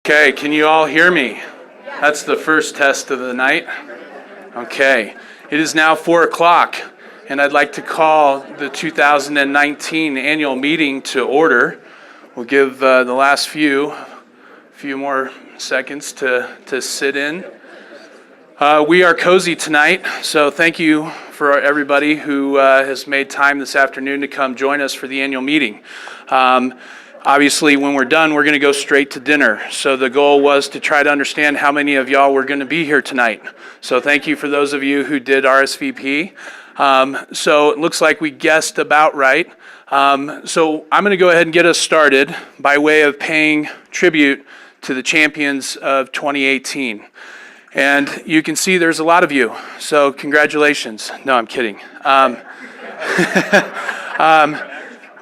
Okay, can you all hear me? That's the first test of the night. Okay, it is now 4 o'clock, and I'd like to call the 2019 annual meeting to order. We'll give the last few more seconds to sit in. We are cozy tonight, so thank you for everybody who has made time this afternoon to come join us for the annual meeting. Obviously, when we're done, we're going to go straight to dinner. So the goal was to try to understand how many of y'all were going to be here tonight. So thank you for those of you who did RSVP. So it looks like we guessed about right. So I'm going to go ahead and get us started by way of paying tribute to the champions of 2018. And you can see there's a lot of you. So congratulations. No, I'm kidding.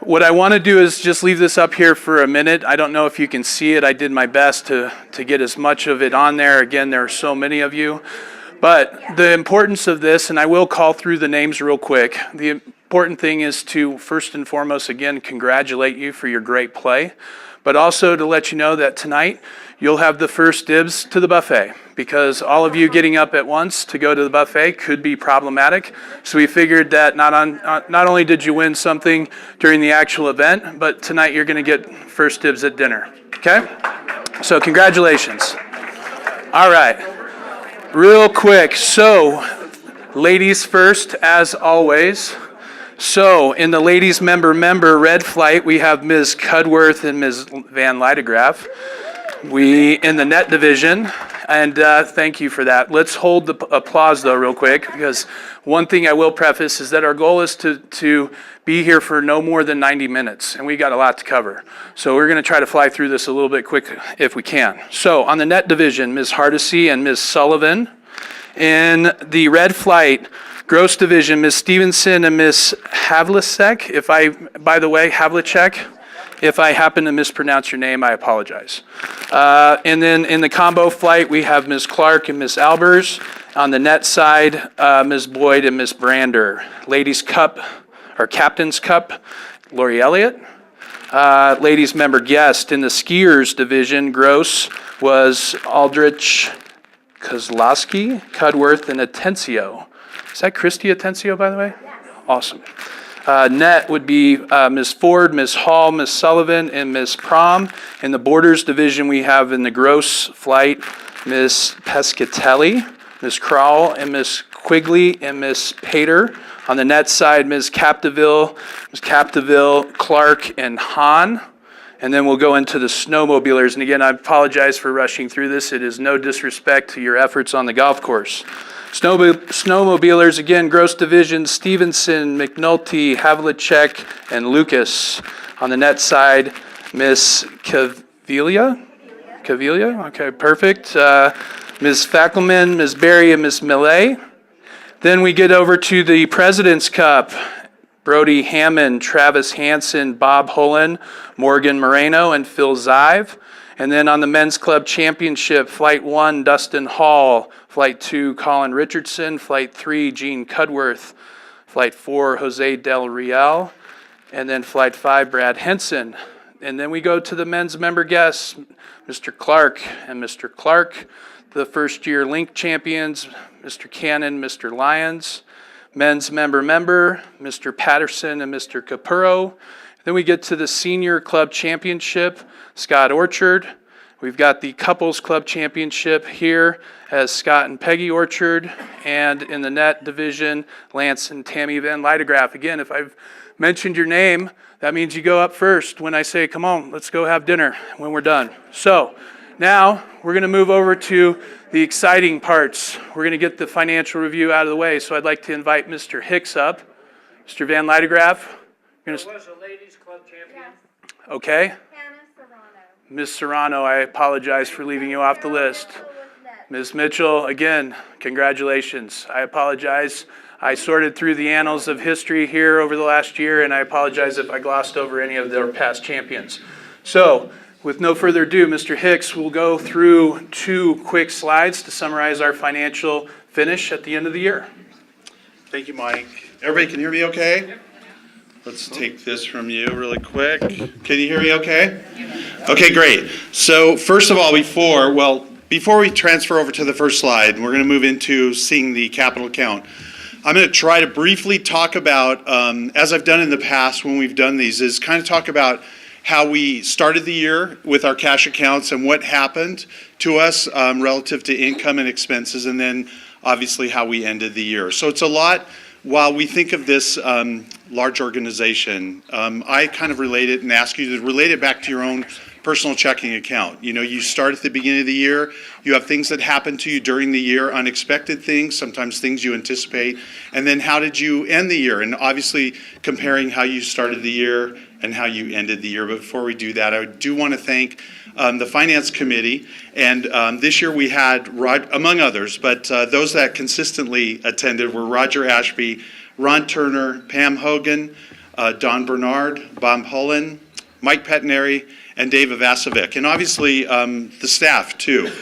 What I want to do is just leave this up here for a minute. I don't know if you can see it. I did my best to get as much of it on there. Again, there are so many of you. But the importance of this, and I will call through the names real quick, the important thing is to, first and foremost, again, congratulate you for your great play, but also to let you know that tonight you'll have the first dibs to the buffet, because all of you getting up at once to go to the buffet could be problematic. So we figured that not only did you win something during the actual event, but tonight you're going to get first dibs at dinner. Okay? So congratulations. All right. Real quick. So, ladies first, as always. So, in the ladies member red flight, we have Ms. Cudworth and Ms. Van Lydegraaf. We in the net division, and thank you for that. Let's hold the applause though real quick, because one thing I will preface is that our goal is to be here for no more than 90 minutes, and we got a lot to cover. So we're going to try to fly through this a little bit quick if we can. So on the net division, Ms. Hardesty and Ms. Sullivan. In the red flight, gross division, Ms. Stevenson and Ms. Havlicek. Havlicek. If I happen to mispronounce your name, I apologize. And then in the combo flight, we have Ms. Clark and Ms. Albers. On the net side, Ms. Boyd and Ms. Brander. Ladies Cup, or Captain's Cup, Lori Elliott. Ladies member guest in the skiers division, gross was Aldrich, Kozlowski, Cudworth, and Atencio. Is that Christy Atencio, by the way? Yes. Awesome. Net would be Ms. Ford, Ms. Hall, Ms. Sullivan, and Ms. Prom. In the borders division, we have in the gross flight, Ms. Pescatelli, Ms. Crowell, and Ms. Quigley, and Ms. Pater. On the net side, Ms. Capdeville, Clark, and Hahn. And then we'll go into the snowmobilers. And again, I apologize for rushing through this. It is no disrespect to your efforts on the golf course. Snowmobilers, again, gross division, Stevenson, McNulty, Havlicek, and Lucas. On the net side, Miss Cavilla? Okay, perfect. Ms. Fackelman, Ms. Berry, and Ms. Millet. Then we get over to the President's Cup. Brody Hammond, Travis Hansen, Bob Hullen, Morgan Moreno, and Phil Zive. And then on the Men's Club Championship, Flight 1, Dustin Hall. Flight 2, Colin Richardson. Flight 3, Gene Cudworth. Flight 4, Jose Del Real. And then Flight 5, Brad Henson. And then we go to the men's member guests, Mr. Clark and Mr. Clark. The first-year Link champions, Mr. Cannon, Mr. Lyons. Men's member, Mr. Patterson and Mr. Capurro. Then we get to the Senior Club Championship, Scott Orchard. We've got the Couples Club Championship here as Scott and Peggy Orchard. And in the net division, Lance and Tammy Van Lydegraaf. Again, if I've mentioned your name, that means you go up first when I say, come on, let's go have dinner when we're done. So now we're going to move over to the exciting parts. We're going to get the financial review out of the way. So I'd like to invite Mr. Hicks up. Mr. Van Lydegraaf. There was a ladies club champion. Yes. Okay. Hannah Serrano. Ms. Serrano, I apologize for leaving you off the list. Ms. Mitchell, again, congratulations. I apologize. I sorted through the annals of history here over the last year, and I apologize if I glossed over any of their past champions. So, with no further ado, Mr. Hicks will go through 2 quick slides to summarize our financial finish at the end of the year. Thank you, Mike. Everybody can hear me okay? Let's take this from you really quick. Can you hear me okay? Okay, great. So first of all, before we transfer over to the first slide, we're going to move into seeing the capital account. I'm going to try to briefly talk about, as I've done in the past when we've done these, is kind of talk about how we started the year with our cash accounts and what happened to us relative to income and expenses, and then obviously how we ended the year. So it's a lot. While we think of this large organization, I kind of relate it and ask you to relate it back to your own personal checking account. You know, you start at the beginning of the year, you have things that happen to you during the year, unexpected things, sometimes things you anticipate, and then how did you end the year? And obviously comparing how you started the year and how you ended the year. But before we do that, I do want to thank the Finance Committee. And this year we had, among others, but those that consistently attended were Roger Ashby, Ron Turner, Pam Hogan, Don Bernard, Bob Hullen, Mike Pettinari, and Dave Avasovic, and obviously the staff too.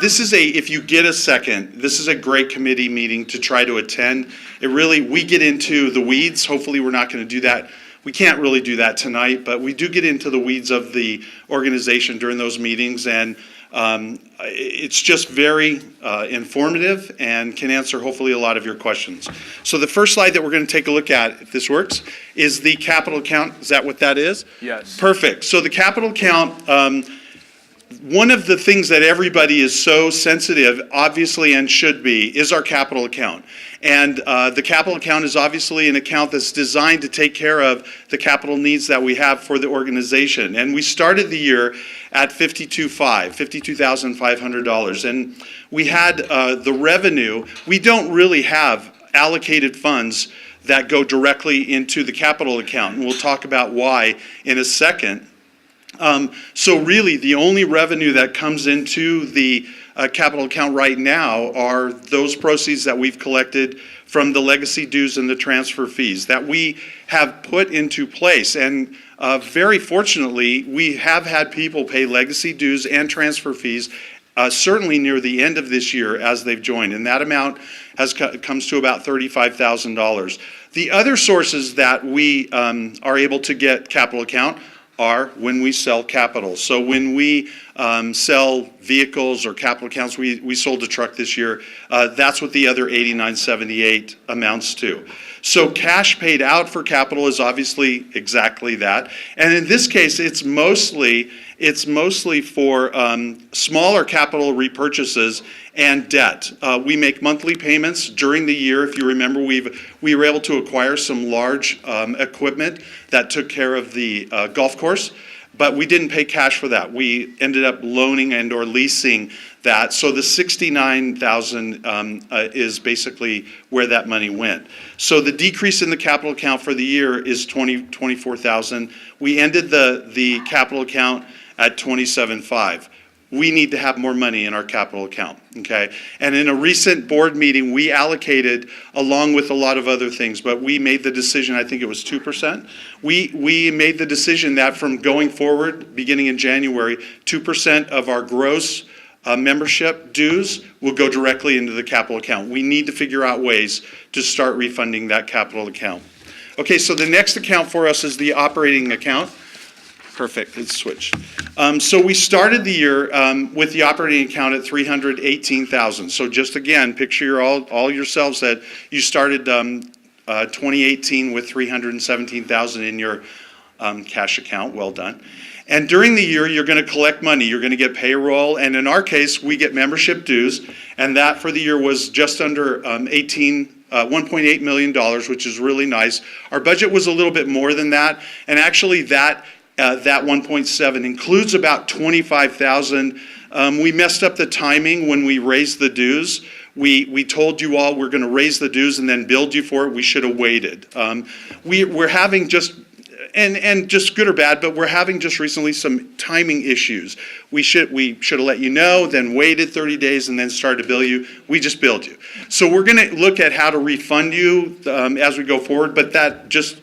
This is if you get a second, this is a great committee meeting to try to attend. We get into the weeds. Hopefully we're not going to do that. We can't really do that tonight, but we do get into the weeds of the organization during those meetings, and it's just very informative and can answer hopefully a lot of your questions. So the first slide that we're going to take a look at, if this works, is the capital account. Is that what that is? Yes. Perfect. So the capital account, one of the things that everybody is so sensitive, obviously, and should be, is our capital account. And the capital account is obviously an account that's designed to take care of the capital needs that we have for the organization. And we started the year at $52,500. And we had the revenue. We don't really have allocated funds that go directly into the capital account. And we'll talk about why in a second. So really, the only revenue that comes into the capital account right now are those proceeds that we've collected from the legacy dues and the transfer fees that we have put into place. And very fortunately, we have had people pay legacy dues and transfer fees certainly near the end of this year as they've joined. And that amount comes to about $35,000. The other sources that we are able to get capital account are when we sell capital. So when we sell vehicles or capital accounts, we sold a truck this year, that's what the other 8978 amounts to. So cash paid out for capital is obviously exactly that. And in this case, it's mostly for smaller capital repurchases and debt. We make monthly payments during the year. If you remember, we were able to acquire some large equipment that took care of the golf course, but we didn't pay cash for that. We ended up loaning and or leasing that. So the $69,000 is basically where that money went. So the decrease in the capital account for the year is $24,000. We ended the capital account at $27,500. We need to have more money in our capital account, okay? And in a recent board meeting, we allocated, along with a lot of other things, but we made the decision, I think it was 2%. We made the decision that from going forward, beginning in January, 2% of our gross membership dues will go directly into the capital account. We need to figure out ways to start refunding that capital account. Okay, so the next account for us is the operating account. Perfect, it's switched. So we started the year with the operating account at $318,000. So just again, picture all yourselves that you started 2018 with $317,000 in your cash account. Well done. And during the year, you're going to collect money. You're going to get payroll, and in our case, we get membership dues, and that for the year was just under $1.8 million, which is really nice. Our budget was a little bit more than that, and actually that 1.7 includes about $25,000. We messed up the timing when we raised the dues. We told you all we're going to raise the dues and then build you for it. We should have waited. We're having just good or bad, but we're having just recently some timing issues. We should have let you know, then waited 30 days, and then started to bill you. We just billed you. So we're going to look at how to refund you as we go forward, but that just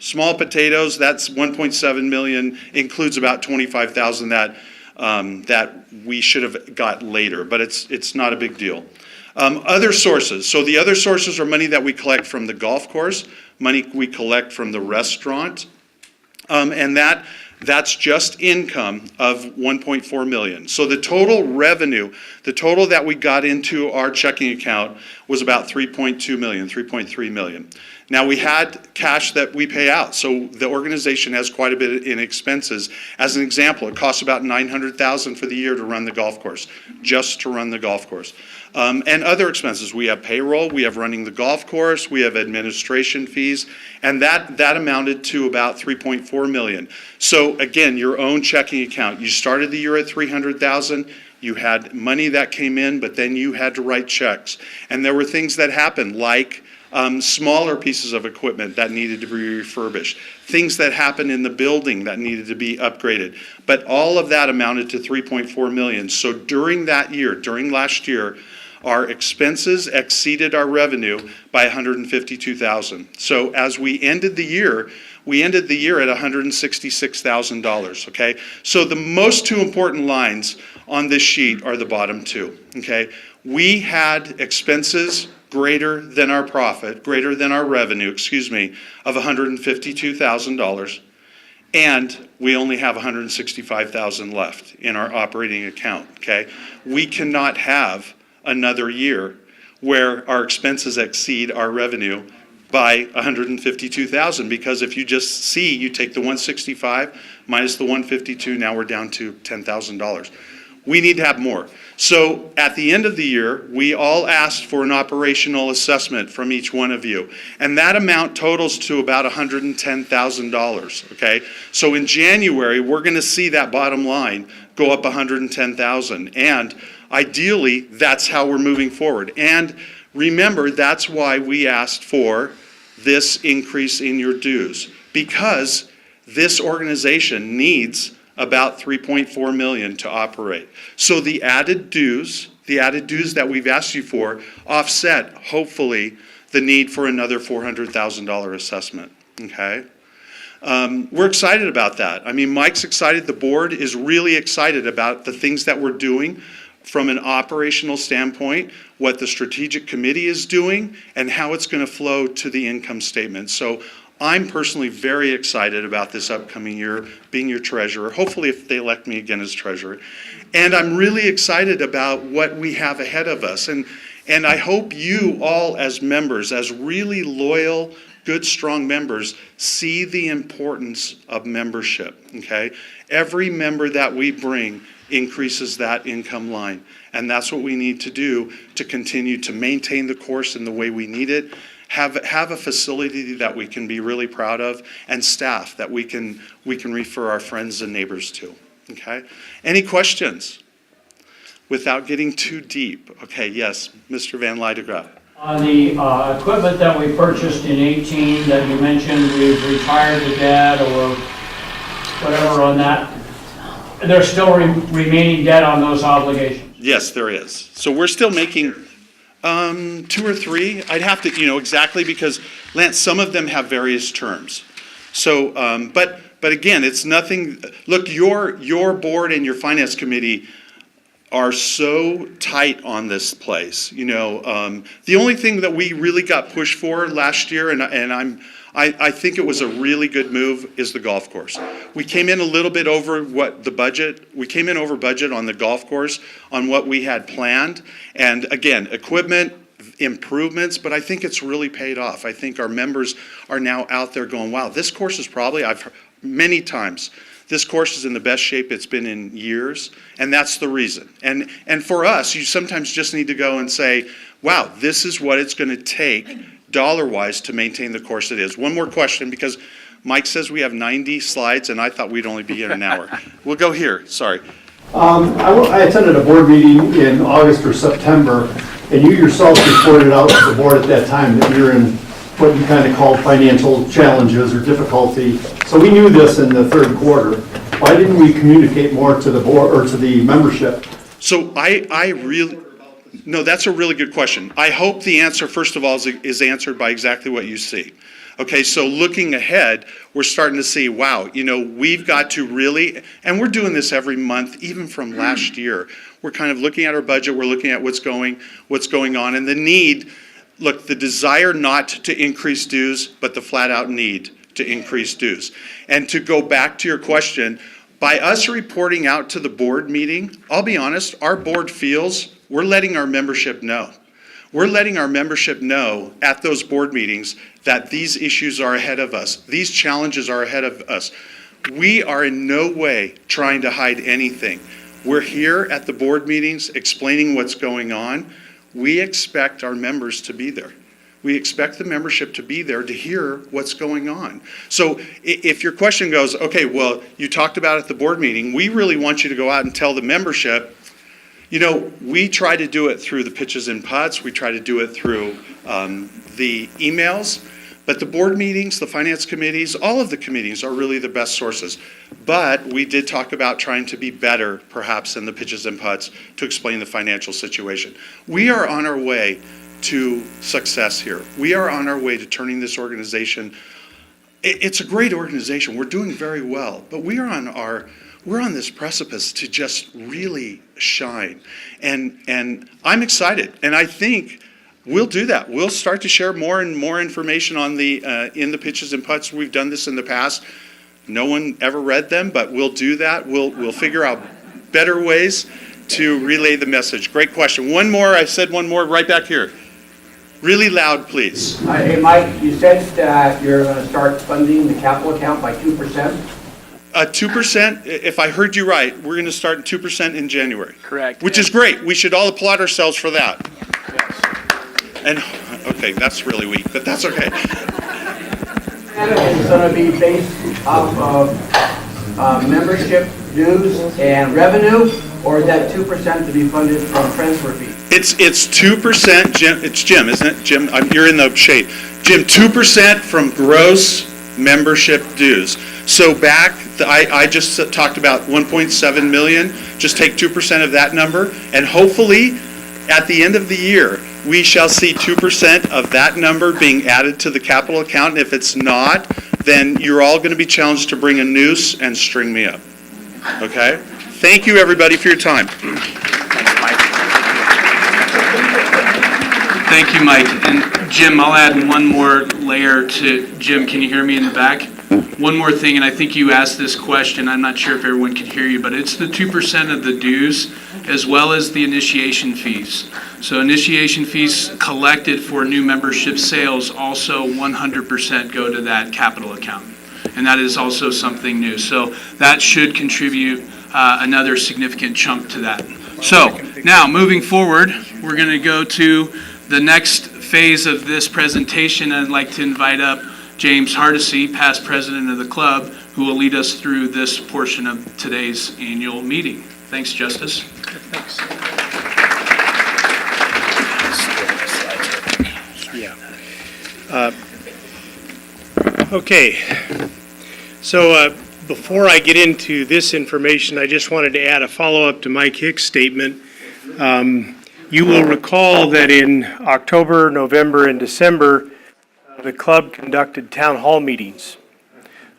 small potatoes, that's $1.7 million, includes about $25,000 that we should have got later, but it's not a big deal. Other sources. So the other sources are money that we collect from the golf course, money we collect from the restaurant, And that's just income of 1.4 million. So the total revenue, the total that we got into our checking account was about 3.2 million, 3.3 million. Now we had cash that we pay out, so the organization has quite a bit in expenses. As an example, it costs about $900,000 for the year to run the golf course, just to run the golf course. And other expenses, we have payroll, we have running the golf course, we have administration fees, and that amounted to about 3.4 million. So again, your own checking account, you started the year at 300,000. You had money that came in, but then you had to write checks. And there were things that happened, like smaller pieces of equipment that needed to be refurbished, things that happened in the building that needed to be upgraded. But all of that amounted to 3.4 million. So during that year, during last year, our expenses exceeded our revenue by 152,000. So as we ended the year at $166,000, okay? So the most two important lines on this sheet are the bottom two, okay? We had expenses greater than our profit, greater than our revenue, of $152,000, and we only have $165,000 left in our operating account, okay? We cannot have another year where our expenses exceed our revenue by 152,000, because if you just see, you take the 165 minus the 152, now we're down to $10,000. We need to have more. So at the end of the year, we all asked for an operational assessment from each one of you. And that amount totals to about $110,000, okay? So in January, we're gonna see that bottom line go up 110,000. And ideally, that's how we're moving forward. And remember, that's why we asked for this increase in your dues, because this organization needs about 3.4 million to operate. So the added dues that we've asked you for offset, hopefully, the need for another $400,000 assessment, okay? We're excited about that. I mean, Mike's excited, the board is really excited about the things that we're doing from an operational standpoint, what the strategic committee is doing, and how it's going to flow to the income statement. So I'm personally very excited about this upcoming year, being your treasurer, hopefully if they elect me again as treasurer. And I'm really excited about what we have ahead of us. And I hope you all as members, as really loyal, good, strong members, see the importance of membership, okay? Every member that we bring increases that income line. And that's what we need to do to continue to maintain the course in the way we need it, have a facility that we can be really proud of, and staff that we can refer our friends and neighbors to, okay? Any questions? Without getting too deep. Okay, yes, Mr. Van Leidegraaf. On the equipment that we purchased in 18 that you mentioned, we've retired the debt or whatever on that, there's still remaining debt on those obligations? Yes, there is. So we're still making 2 or 3. I'd have to, exactly, because Lance, some of them have various terms. So, but again, it's nothing. Look, your board and your finance committee are so tight on this place. The only thing that we really got pushed for last year, and I think it was a really good move, is the golf course. We came in a little bit over we came in over budget on the golf course on what we had planned. And again, equipment improvements, but I think it's really paid off. I think our members are now out there going, wow, this course is probably, I've heard many times, this course is in the best shape it's been in years, and that's the reason. And for us, you sometimes just need to go and say, wow, this is what it's going to take dollar-wise to maintain the course it is. One more question, because Mike says we have 90 slides, and I thought we'd only be here an hour. We'll go here, sorry. I attended a board meeting in August or September, and you yourself reported out to the board at that time that you're in what you kind of called financial challenges or difficulty. So we knew this in the third quarter. Why didn't we communicate more to the board or to the membership? So no, that's a really good question. I hope the answer, first of all, is answered by exactly what you see. Okay, so looking ahead, we're starting to see, wow, we've got to really, and we're doing this every month, even from last year. We're kind of looking at our budget, we're looking at what's going on, and the need, look, the desire not to increase dues, but the flat out need to increase dues. And to go back to your question, by us reporting out to the board meeting, I'll be honest, our board feels we're letting our membership know. We're letting our membership know at those board meetings that these issues are ahead of us. These challenges are ahead of us. We are in no way trying to hide anything. We're here at the board meetings explaining what's going on. We expect our members to be there. We expect the membership to be there to hear what's going on. So if your question goes, okay, well, you talked about it at the board meeting, we really want you to go out and tell the membership, you know, we try to do it through the pitches and putts, we try to do it through the emails, but the board meetings, the finance committees, all of the committees are really the best sources. But we did talk about trying to be better, perhaps, in the pitches and putts to explain the financial situation. We are on our way to success here. We are on our way to turning this organization. It's a great organization. We're doing very well, but we're on this precipice to just really shine. And I'm excited. And I think we'll do that. We'll start to share more and more information on the in the pitches and putts. We've done this in the past. No one ever read them, but we'll do that. We'll figure out better ways to relay the message. Great question. One more. I said one more right back here. Really loud, please. Hey, Mike, you said that you're going to start funding the capital account by 2%? 2%, if I heard you right, we're going to start 2% in January. Correct. Which is great. We should all applaud ourselves for that. And, okay, that's really weak, but that's okay. It's going to be based off of membership dues and revenue, or is that 2% to be funded from transfer fees? It's 2%, Jim, it's Jim, isn't it? Jim, you're in the shade. Jim, 2% from gross membership dues. So back, I just talked about 1.7 million, just take 2% of that number, and hopefully, at the end of the year, we shall see 2% of that number being added to the capital account, and if it's not, then you're all going to be challenged to bring a noose and string me up, okay? Thank you, everybody, for your time. Thank you, Mike. And Jim, I'll add one more layer to, Jim, can you hear me in the back? One more thing, and I think you asked this question, I'm not sure if everyone can hear you, but it's the 2% of the dues as well as the initiation fees. So initiation fees collected for new membership sales also 100% go to that capital account. And that is also something new. So that should contribute another significant chunk to that. So now moving forward, we're going to go to the next phase of this presentation. I'd like to invite up James Hardesty, past president of the club, who will lead us through this portion of today's annual meeting. Thanks, Justice. Thanks. Okay, so before I get into this information, I just wanted to add a follow-up to Mike Hicks' statement. You will recall that in October, November, and December, the club conducted town hall meetings.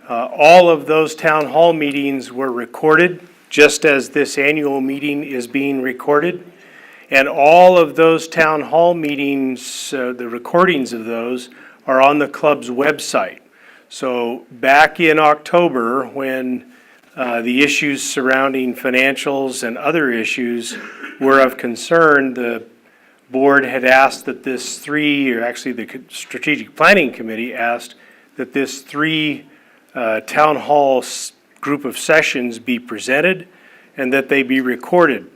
All of those town hall meetings were recorded, just as this annual meeting is being recorded. And all of those town hall meetings, the recordings of those, are on the club's website. So back in October, when the issues surrounding financials and other issues were of concern, the board had asked that the Strategic Planning Committee asked that this 3 town hall group of sessions be presented and that they be recorded.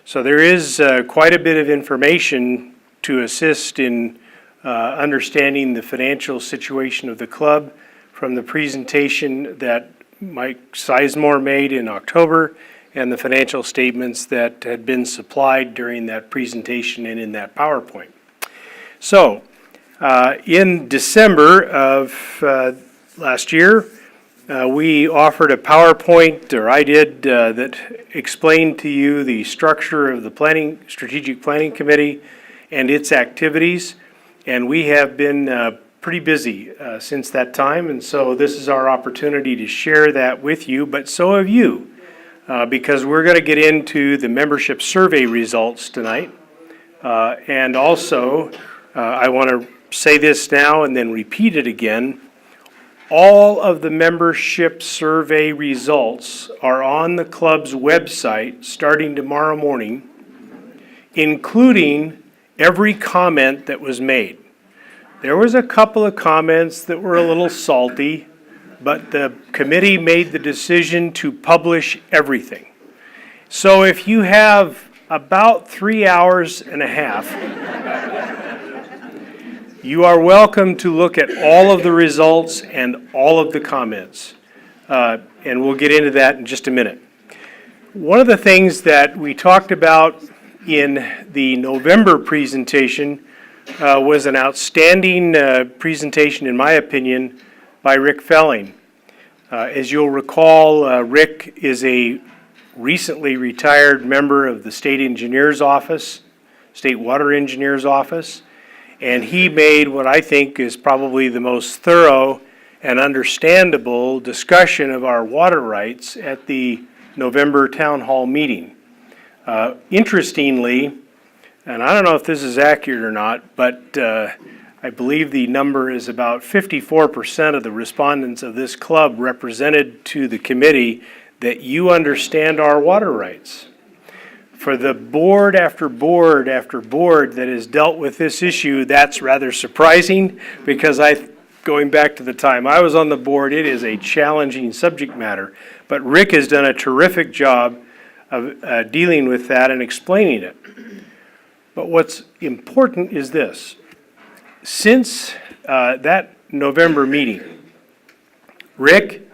So there is quite a bit of information to assist in understanding the financial situation of the club from the presentation that Mike Sizemore made in October and the financial statements that had been supplied during that presentation and in that PowerPoint. So, in December of last year, we offered a PowerPoint, or I did, that explained to you the structure of the Strategic Planning Committee and its activities, and we have been pretty busy since that time, and so this is our opportunity to share that with you, but so have you, because we're going to get into the membership survey results tonight. And also, I want to say this now and then repeat it again. All of the membership survey results are on the club's website starting tomorrow morning, including every comment that was made. There was a couple of comments that were a little salty, but the committee made the decision to publish everything. So if you have about 3 hours and a half, you are welcome to look at all of the results and all of the comments. And we'll get into that in just a minute. One of the things that we talked about in the November presentation was an outstanding presentation, in my opinion, by Rick Felling. As you'll recall, Rick is a recently retired member of the State Engineer's Office, State Water Engineer's Office, and he made what I think is probably the most thorough and understandable discussion of our water rights at the November Town Hall meeting. Interestingly, and I don't know if this is accurate or not, but I believe the number is about 54% of the respondents of this club represented to the committee that you understand our water rights. For the board after board after board that has dealt with this issue, that's rather surprising because going back to the time I was on the board, it is a challenging subject matter. But Rick has done a terrific job of dealing with that and explaining it. But what's important is this. Since that November meeting, Rick,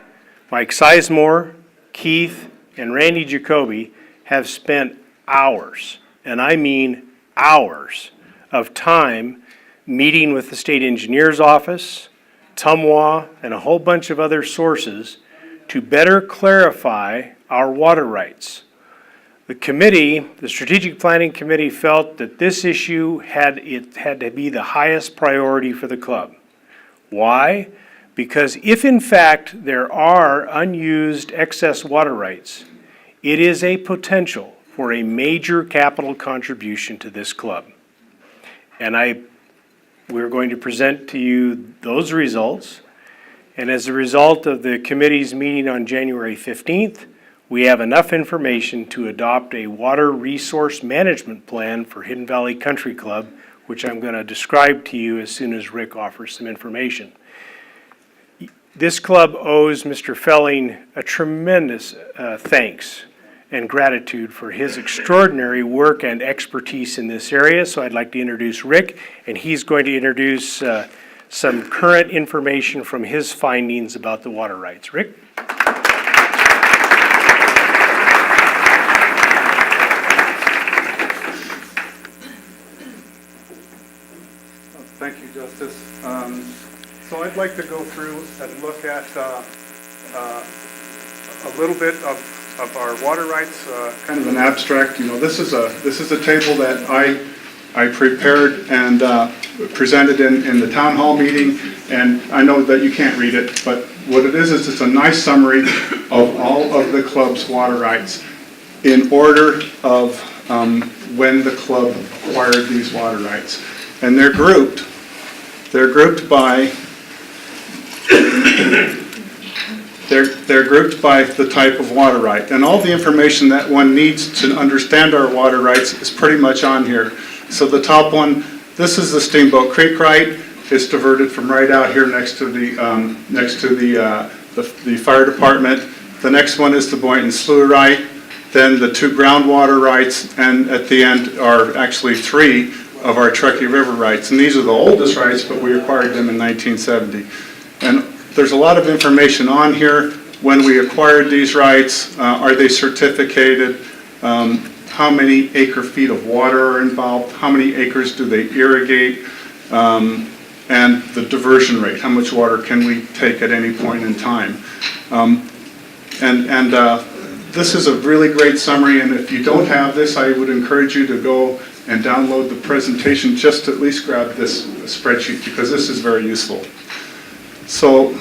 Mike Sizemore, Keith, and Randy Jacoby have spent hours, and I mean hours, of time meeting with the State Engineer's Office, TUMWA, and a whole bunch of other sources to better clarify our water rights. The committee, the Strategic Planning Committee, felt that this issue had to be the highest priority for the club. Why? Because if in fact there are unused excess water rights, it is a potential for a major capital contribution to this club. And we're going to present to you those results. And as a result of the committee's meeting on January 15th, we have enough information to adopt a water resource management plan for Hidden Valley Country Club, which I'm going to describe to you as soon as Rick offers some information. This club owes Mr. Felling a tremendous thanks and gratitude for his extraordinary work and expertise in this area. So I'd like to introduce Rick, and he's going to introduce some current information from his findings about the water rights. Rick? Thank you, Justice. So I'd like to go through and look at a little bit of our water rights, kind of an abstract. You know, this is a table that I prepared and presented in the town hall meeting, and I know that you can't read it, but what it is it's a nice summary of all of the club's water rights in order of when the club acquired these water rights. And they're grouped by they're grouped by the type of water right. And all the information that one needs to understand our water rights is pretty much on here. So the top one, this is the Steamboat Creek right. It's diverted from right out here next to the fire department. The next one is the Boynton Slough right. Then the 2 groundwater rights, and at the end are actually 3 of our Truckee River rights. And these are the oldest rights, but we acquired them in 1970. And there's a lot of information on here. When we acquired these rights, are they certificated? How many acre feet of water are involved? How many acres do they irrigate? And the diversion rate, how much water can we take at any point in time? This is a really great summary, and if you don't have this, I would encourage you to go and download the presentation, just to at least grab this spreadsheet, because this is very useful. So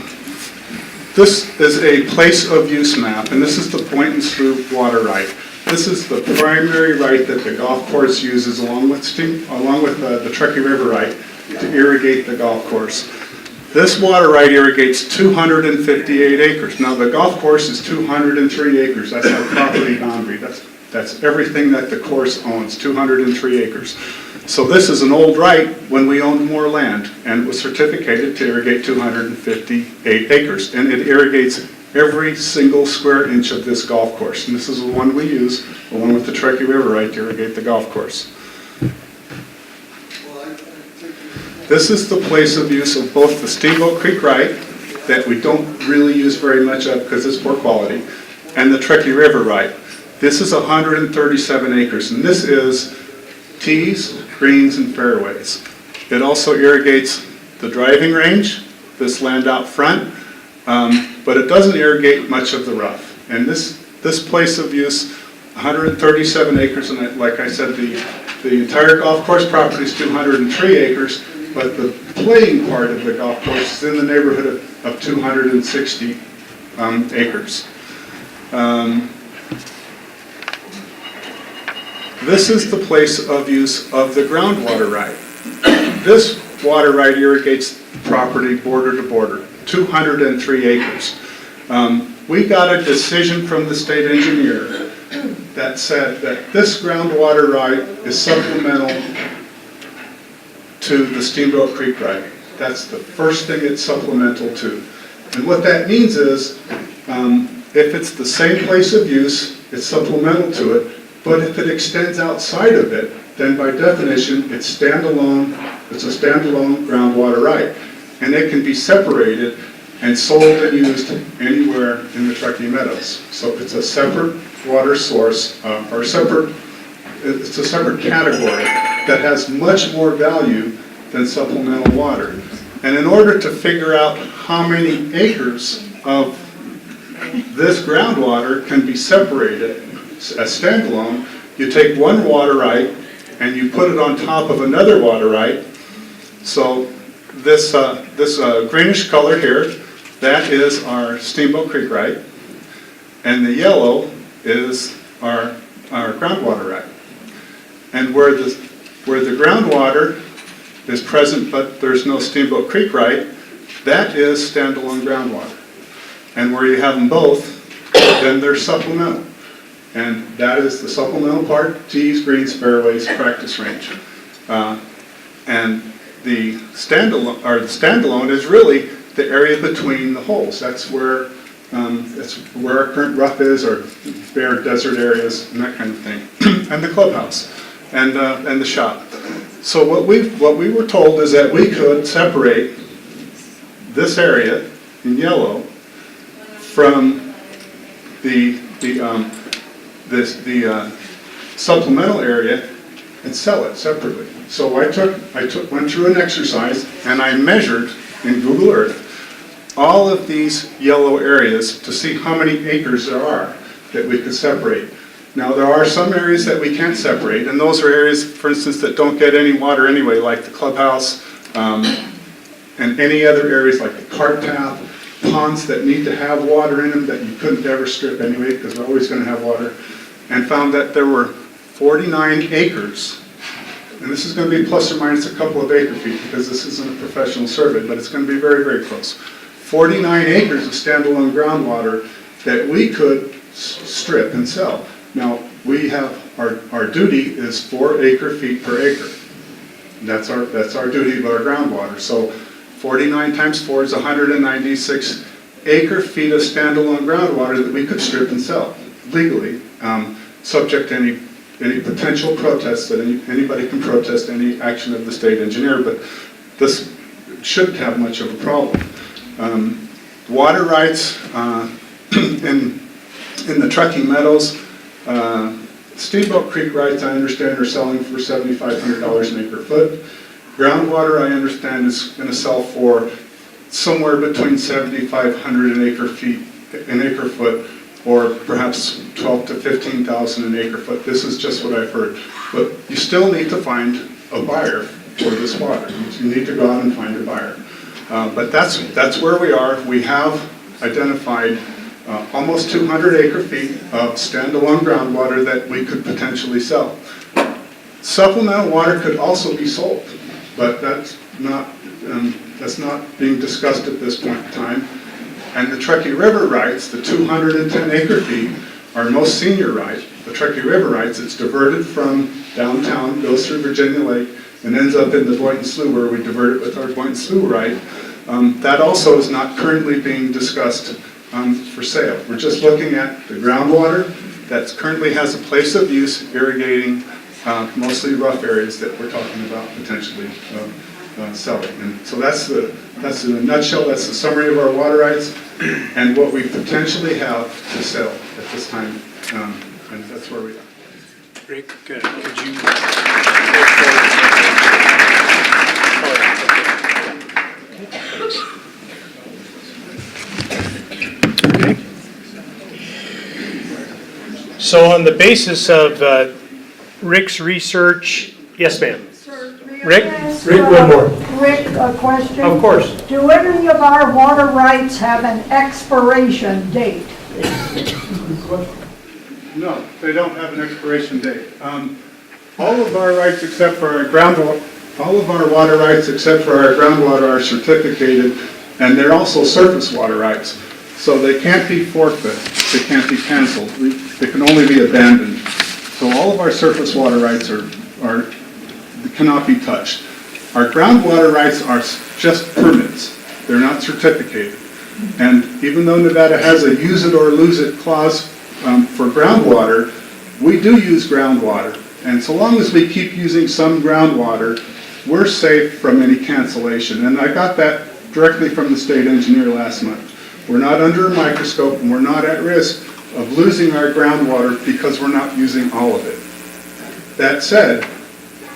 this is a place of use map, and this is the Boynton Slough water right. This is the primary right that the golf course uses along with the Truckee River right to irrigate the golf course. This water right irrigates 258 acres. Now, the golf course is 203 acres. That's our property boundary. That's everything that the course owns, 203 acres. So this is an old right when we owned more land, and it was certificated to irrigate 258 acres. And it irrigates every single square inch of this golf course. And this is the one we use, the one with the Truckee River right to irrigate the golf course. This is the place of use of both the Steamboat Creek right, that we don't really use very much of because it's poor quality, and the Truckee River right. This is 137 acres, and this is tees, greens, and fairways. It also irrigates the driving range, this land out front, but it doesn't irrigate much of the rough. And this place of use, 137 acres, and like I said, the entire golf course property is 203 acres, but the playing part of the golf course is in the neighborhood of 260 acres. This is the place of use of the groundwater right. This water right irrigates property border to border, 203 acres. We got a decision from the state engineer that said that this groundwater right is supplemental to the Steamboat Creek right. That's the first thing it's supplemental to. And what that means is, if it's the same place of use, it's supplemental to it, but if it extends outside of it, then by definition, it's a standalone groundwater right. And it can be separated and sold and used anywhere in the Truckee Meadows. So it's a separate water source, it's a separate category that has much more value than supplemental water. And in order to figure out how many acres of this groundwater can be separated as standalone, you take one water right and you put it on top of another water right. So this greenish color here, that is our Steamboat Creek right, and the yellow is our groundwater right. And where the groundwater is present but there's no Steamboat Creek right, that is standalone groundwater. And where you have them both, then they're supplemental. And that is the supplemental part, tees, greens, fairways, practice range. And the standalone is really the area between the holes. That's where our current rough is, or bare desert areas, and that kind of thing. And the clubhouse, and the shop. So what we were told is that we could separate this area in yellow from the supplemental area and sell it separately. So I went through an exercise and I measured in Google Earth all of these yellow areas to see how many acres there are that we could separate. Now there are some areas that we can't separate, and those are areas, for instance, that don't get any water anyway, like the clubhouse, and any other areas like the cart path, ponds that need to have water in them that you couldn't ever strip anyway because they're always going to have water, and found that there were 49 acres, and this is going to be plus or minus a couple of acre feet because this isn't a professional survey, but it's going to be very, very close. 49 acres of standalone groundwater that we could strip and sell. Now, we have, our duty is 4 acre feet per acre. That's our duty of our groundwater. So 49 times 4 is 196 acre feet of standalone groundwater that we could strip and sell legally, subject to any potential protests that anybody can protest any action of the state engineer, but this shouldn't have much of a problem. Water rights in the Truckee Meadows, Steamboat Creek rights, I understand, are selling for $7,500 an acre foot. Groundwater, I understand, is going to sell for somewhere between $7,500 an acre foot, or perhaps $12,000 to $15,000 an acre foot. This is just what I've heard. But you still need to find a buyer for this water. You need to go out and find a buyer. But that's where we are. We have identified almost 200 acre feet of standalone groundwater that we could potentially sell. Supplemental water could also be sold, but that's not being discussed at this point in time. And the Truckee River rights, the 210 acre feet, are most senior right. The Truckee River rights, it's diverted from downtown, goes through Virginia Lake, and ends up in the Boynton Slough where we divert it with our Boynton Slough right. That also is not currently being discussed for sale. We're just looking at the groundwater that currently has a place of use irrigating mostly rough areas that we're talking about potentially selling. And so that's in a nutshell, that's the summary of our water rights and what we potentially have to sell at this time. And that's where we are. Rick, could you? Okay. So on the basis of Rick's research, yes, ma'am. Sir, may I Rick? ask, Rick Whitmore. Rick, a question? Of course. Do any of our water rights have an expiration date? No, they don't have an expiration date. All of our rights except for our groundwater, all of our water rights except for our groundwater are certificated, and they're also surface water rights. So they can't be forfeit, they can't be canceled, they can only be abandoned. So all of our surface water rights cannot be touched. Our groundwater rights are just permits, they're not certificated. And even though Nevada has a use it or lose it clause for groundwater, we do use groundwater. And so long as we keep using some groundwater, we're safe from any cancellation. And I got that directly from the state engineer last month. We're not under a microscope and we're not at risk of losing our groundwater because we're not using all of it. That said,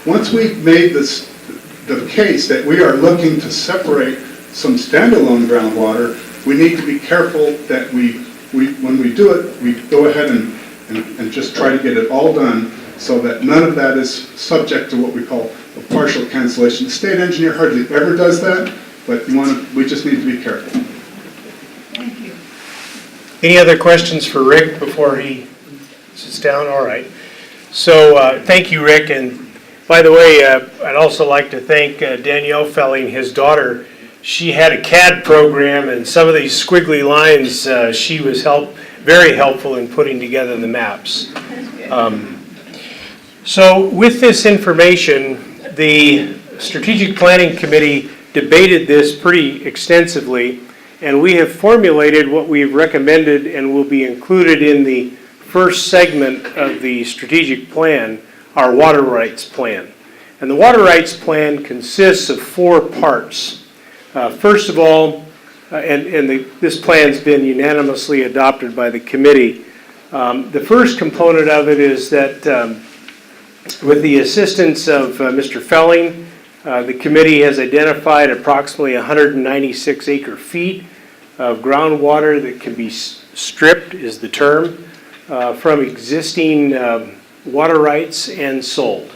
once we've made the case that we are looking to separate some standalone groundwater, we need to be careful that when we do it, we go ahead and just try to get it all done so that none of that is subject to what we call a partial cancellation. The state engineer hardly ever does that, but we just need to be careful. Thank you. Any other questions for Rick before he sits down? All right. So thank you, Rick. And by the way, I'd also like to thank Danielle Felling, his daughter. She had a CAD program, and some of these squiggly lines, she was very helpful in putting together the maps. So with this information, the Strategic Planning Committee debated this pretty extensively, and we have formulated what we've recommended and will be included in the first segment of the strategic plan, our water rights plan. And the water rights plan consists of 4 parts. First of all, this plan's been unanimously adopted by the committee. The first component of it is that with the assistance of Mr. Felling, the committee has identified approximately 196 acre feet of groundwater that can be stripped, is the term, from existing water rights and sold.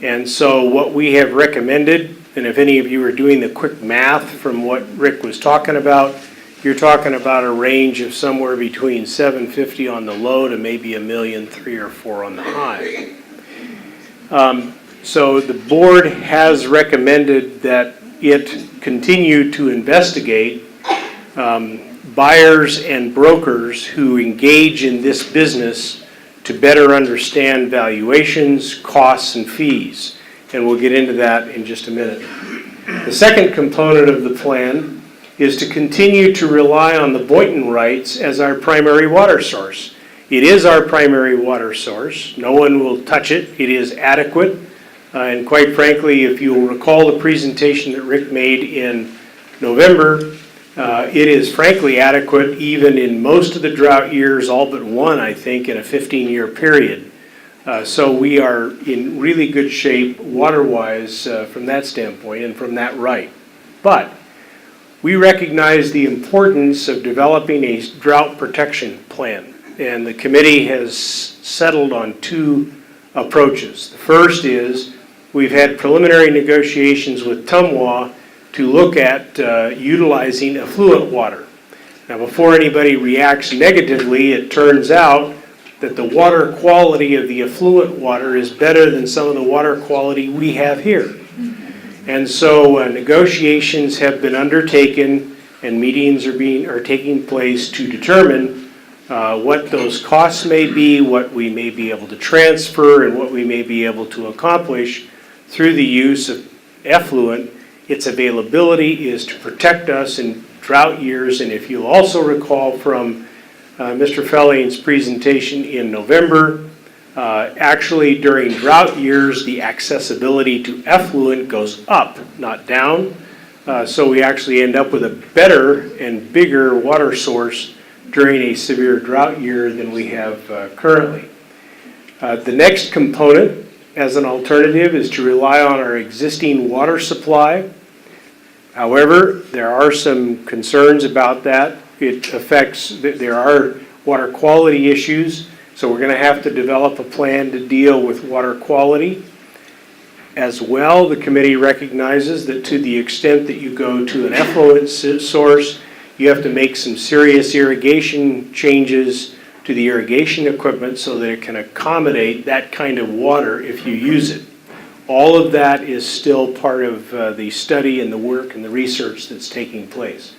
And so what we have recommended, and if any of you are doing the quick math from what Rick was talking about, you're talking about a range of somewhere between 750 on the low to maybe 1,000,003 or 4 on the high. So the board has recommended that it continue to investigate buyers and brokers who engage in this business to better understand valuations, costs, and fees. And we'll get into that in just a minute. The second component of the plan is to continue to rely on the Boynton rights as our primary water source. It is our primary water source. No one will touch it. It is adequate. And quite frankly, if you'll recall the presentation that Rick made in November, it is frankly adequate even in most of the drought years, all but one, I think, in a 15-year period. So we are in really good shape water-wise from that standpoint and from that right. But we recognize the importance of developing a drought protection plan. And the committee has settled on 2 approaches. The first is we've had preliminary negotiations with Tumwa to look at utilizing effluent water. Now, before anybody reacts negatively, it turns out that the water quality of the effluent water is better than some of the water quality we have here. And so negotiations have been undertaken and meetings are taking place to determine what those costs may be, what we may be able to transfer, and what we may be able to accomplish through the use of effluent. Its availability is to protect us in drought years, and if you'll also recall from Mr. Fellane's presentation in November, actually during drought years, the accessibility to effluent goes up, not down. So we actually end up with a better and bigger water source during a severe drought year than we have currently. The next component as an alternative is to rely on our existing water supply. However, there are some concerns about that. It affects, there are water quality issues, so we're going to have to develop a plan to deal with water quality. As well, the committee recognizes that to the extent that you go to an effluent source, you have to make some serious irrigation changes to the irrigation equipment so that it can accommodate that kind of water if you use it. All of that is still part of the study and the work and the research that's taking place.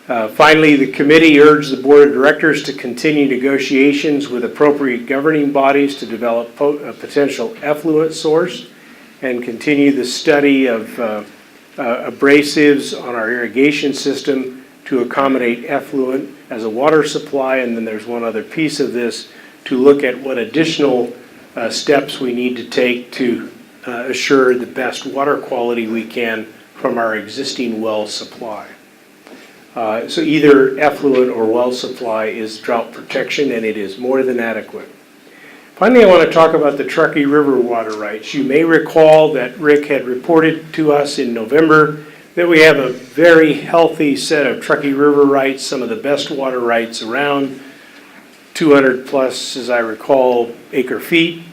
Finally, the committee urged the board of directors to continue negotiations with appropriate governing bodies to develop a potential effluent source and continue the study of abrasives on our irrigation system to accommodate effluent as a water supply. And then there's one other piece of this, to look at what additional steps we need to take to assure the best water quality we can from our existing well supply. So either effluent or well supply is drought protection, and it is more than adequate. Finally, I want to talk about the Truckee River water rights. You may recall that Rick had reported to us in November that we have a very healthy set of Truckee River rights, some of the best water rights around, 200 plus, as I recall, acre feet.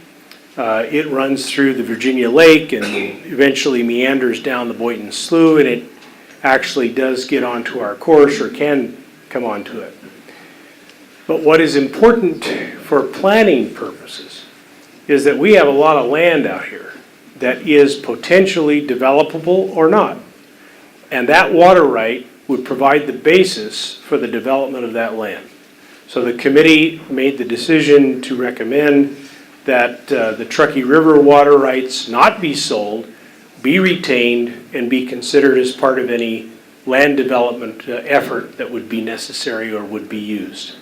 It runs through the Virginia Lake and eventually meanders down the Boynton Slough, and it actually does get onto our course or can come onto it. But what is important for planning purposes is that we have a lot of land out here that is potentially developable or not. And that water right would provide the basis for the development of that land. So the committee made the decision to recommend that the Truckee River water rights not be sold, be retained, and be considered as part of any land development effort that would be necessary or would be used.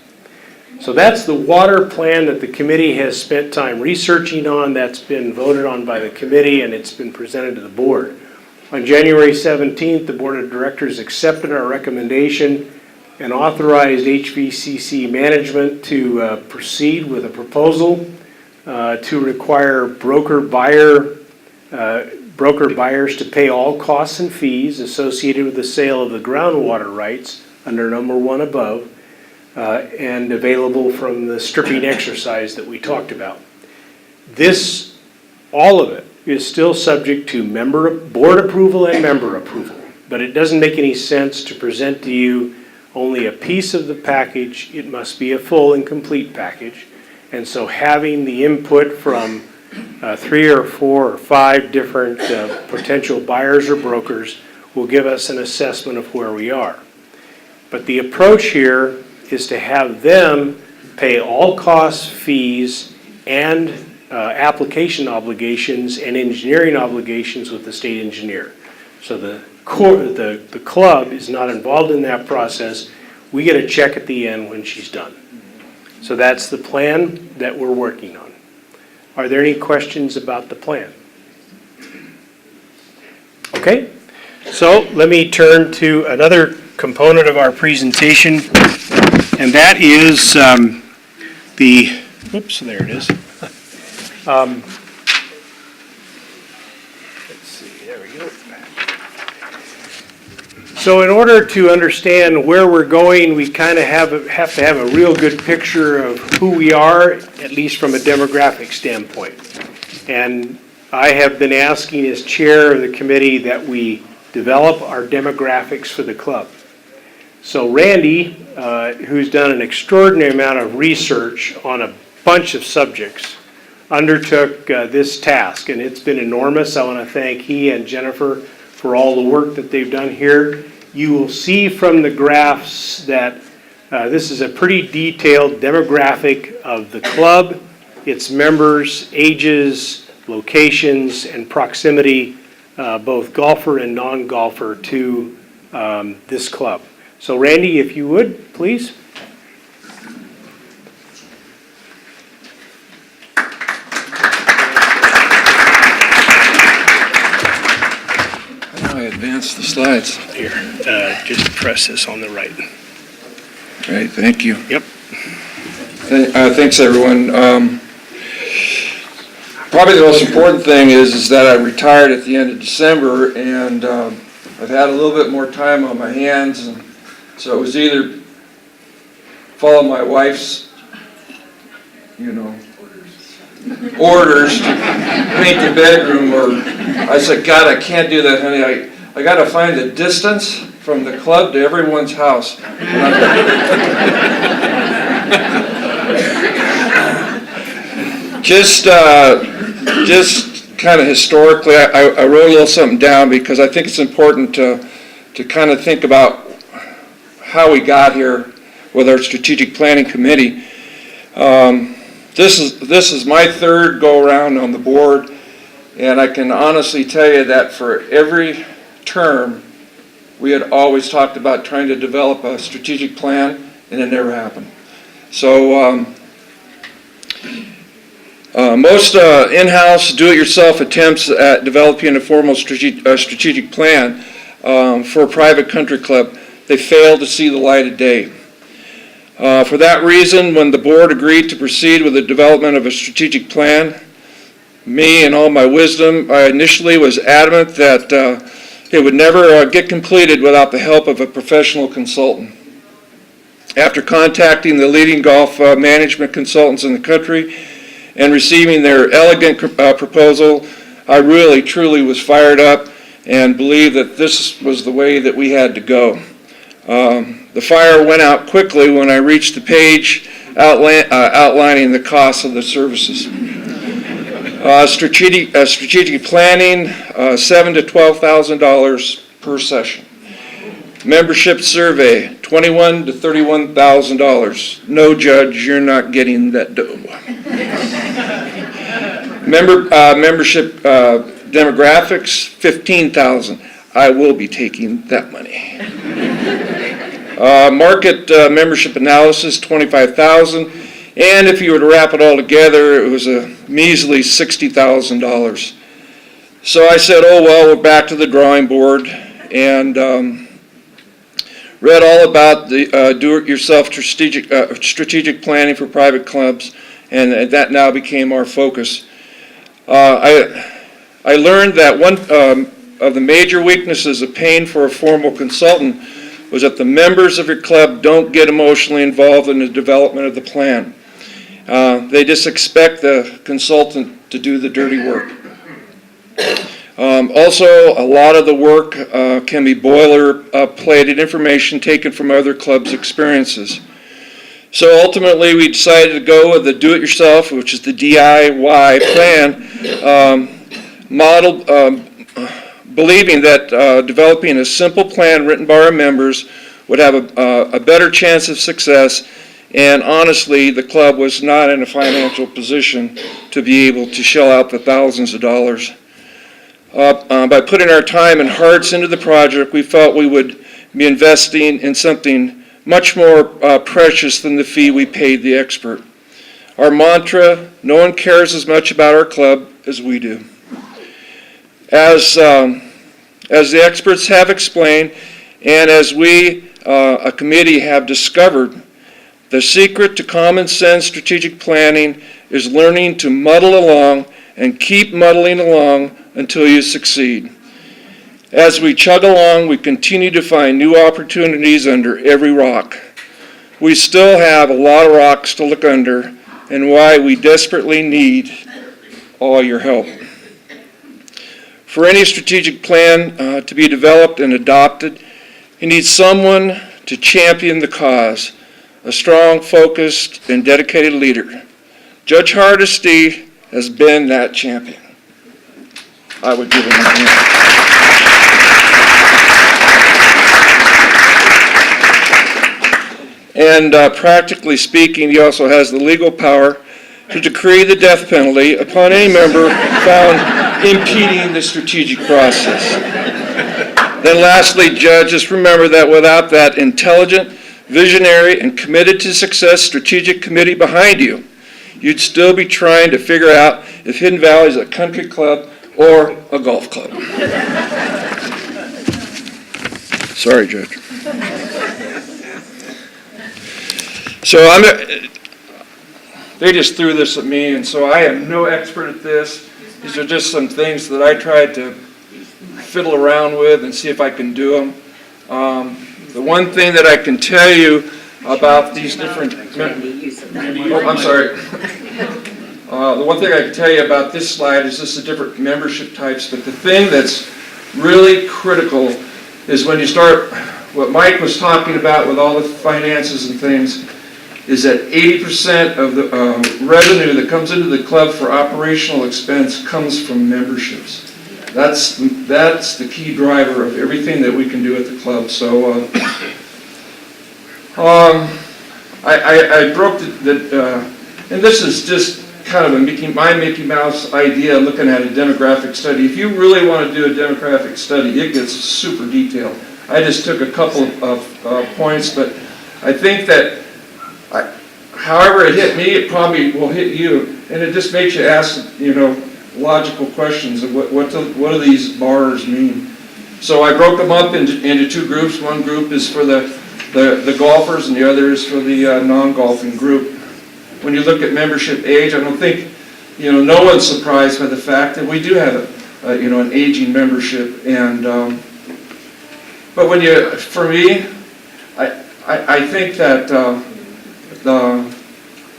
So that's the water plan that the committee has spent time researching on. That's been voted on by the committee and it's been presented to the board. On January 17th, the board of directors accepted our recommendation and authorized HVCC management to proceed with a proposal to require broker buyers to pay all costs and fees associated with the sale of the groundwater rights under number 1 above, and available from the stripping exercise that we talked about. This, all of it, is still subject to board approval and member approval, but it doesn't make any sense to present to you only a piece of the package. It must be a full and complete package. And so having the input from 3 or 4 or 5 different potential buyers or brokers will give us an assessment of where we are. But the approach here is to have them pay all costs, fees, and application obligations and engineering obligations with the state engineer. So the club is not involved in that process. We get a check at the end when she's done. So that's the plan that we're working on. Are there any questions about the plan? Okay, so let me turn to another component of our presentation, and that is oops, there it is. Let's see, there we go. So in order to understand where we're going, we kind of have to have a real good picture of who we are, at least from a demographic standpoint. And I have been asking as chair of the committee that we develop our demographics for the club. So Randy, who's done an extraordinary amount of research on a bunch of subjects, undertook this task, and it's been enormous. I want to thank he and Jennifer for all the work that they've done here. You will see from the graphs that this is a pretty detailed demographic of the club, its members, ages, locations, and proximity, both golfer and non-golfer, to this club. So Randy, if you would, please. How do I advance the slides? Here, just press this on the right. Great, thank you. Yep. Thanks, everyone. Probably the most important thing is that I retired at the end of December, and I've had a little bit more time on my hands, and so it was either follow my wife's, orders to paint the bedroom, or I said, God, I can't do that, honey. I got to find the distance from the club to everyone's house. Just kind of historically, I wrote a little something down because I think it's important to kind of think about how we got here with our strategic planning committee. This is my third go-around on the board, and I can honestly tell you that for every term, we had always talked about trying to develop a strategic plan, and it never happened. So most in-house, do-it-yourself attempts at developing a formal strategic plan for a private country club, they failed to see the light of day. For that reason, when the board agreed to proceed with the development of a strategic plan, me and all my wisdom, I initially was adamant that it would never get completed without the help of a professional consultant. After contacting the leading golf management consultants in the country and receiving their elegant proposal, I really, truly was fired up and believed that this was the way that we had to go. The fire went out quickly when I reached the page outlining the costs of the services. Strategic planning, $7,000 to $12,000 per session. Membership survey, $21,000 to $31,000. No, Judge, you're not getting that dough. Membership demographics, $15,000. I will be taking that money. Market membership analysis, $25,000. And if you were to wrap it all together, it was a measly $60,000. So I said, oh, well, we're back to the drawing board, and read all about the do-it-yourself strategic planning for private clubs, and that now became our focus. I learned that one of the major weaknesses of paying for a formal consultant was that the members of your club don't get emotionally involved in the development of the plan. They just expect the consultant to do the dirty work. Also, a lot of the work can be boilerplated information taken from other clubs' experiences. So ultimately, we decided to go with the do-it-yourself, which is the DIY plan, modeled, believing that developing a simple plan written by our members would have a better chance of success. And honestly, the club was not in a financial position to be able to shell out the thousands of dollars. By putting our time and hearts into the project, we felt we would be investing in something much more precious than the fee we paid the expert. Our mantra, no one cares as much about our club as we do. As the experts have explained, and as we, a committee, have discovered, the secret to common sense strategic planning is learning to muddle along and keep muddling along until you succeed. As we chug along, we continue to find new opportunities under every rock. We still have a lot of rocks to look under, and why we desperately need all your help. For any strategic plan to be developed and adopted, you need someone to champion the cause, a strong, focused, and dedicated leader. Judge Hardesty has been that champion. I would give him my hand. And practically speaking, he also has the legal power to decree the death penalty upon any member found impeding the strategic process. Then lastly, Judge, just remember that without that intelligent, visionary, and committed to success strategic committee behind you, you'd still be trying to figure out if Hidden Valley is a country club or a golf club. Sorry, Judge. So they just threw this at me, and so I am no expert at this. These are just some things that I tried to fiddle around with and see if I can do them. The one thing that I can tell you about these different... Oh, I'm sorry. The one thing I can tell you about this slide is just the different membership types, but the thing that's really critical is when you start, what Mike was talking about with all the finances and things, is that 80% of the revenue that comes into the club for operational expense comes from memberships. That's the key driver of everything that we can do at the club. So I broke and this is just kind of my Mickey Mouse idea looking at a demographic study. If you really want to do a demographic study, it gets super detailed. I just took a couple of points, but I think that however it hit me, it probably will hit you, and it just makes you ask, logical questions of what do these bars mean. So I broke them up into two groups. One group is for the golfers, and the other is for the non-golfing group. When you look at membership age, I don't think, no one's surprised by the fact that we do have an aging membership, and but for me, I think that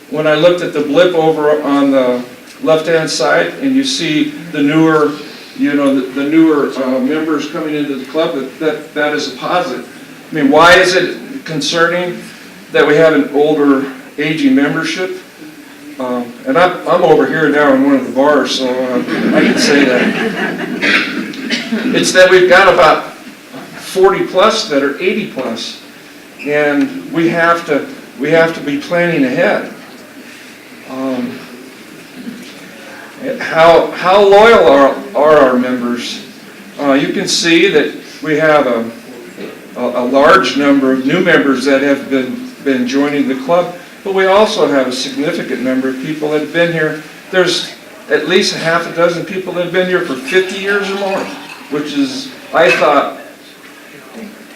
when I looked at the blip over on the left-hand side, and you see the newer, the newer members coming into the club, that is a positive. I mean, why is it concerning that we have an older, aging membership? And I'm over here now in one of the bars, so I can say that. It's that we've got about 40 plus that are 80 plus, and we have to be planning ahead. How loyal are our members? You can see that we have a large number of new members that have been joining the club, but we also have a significant number of people that have been here. There's at least half a dozen people that have been here for 50 years or more, which is, I thought,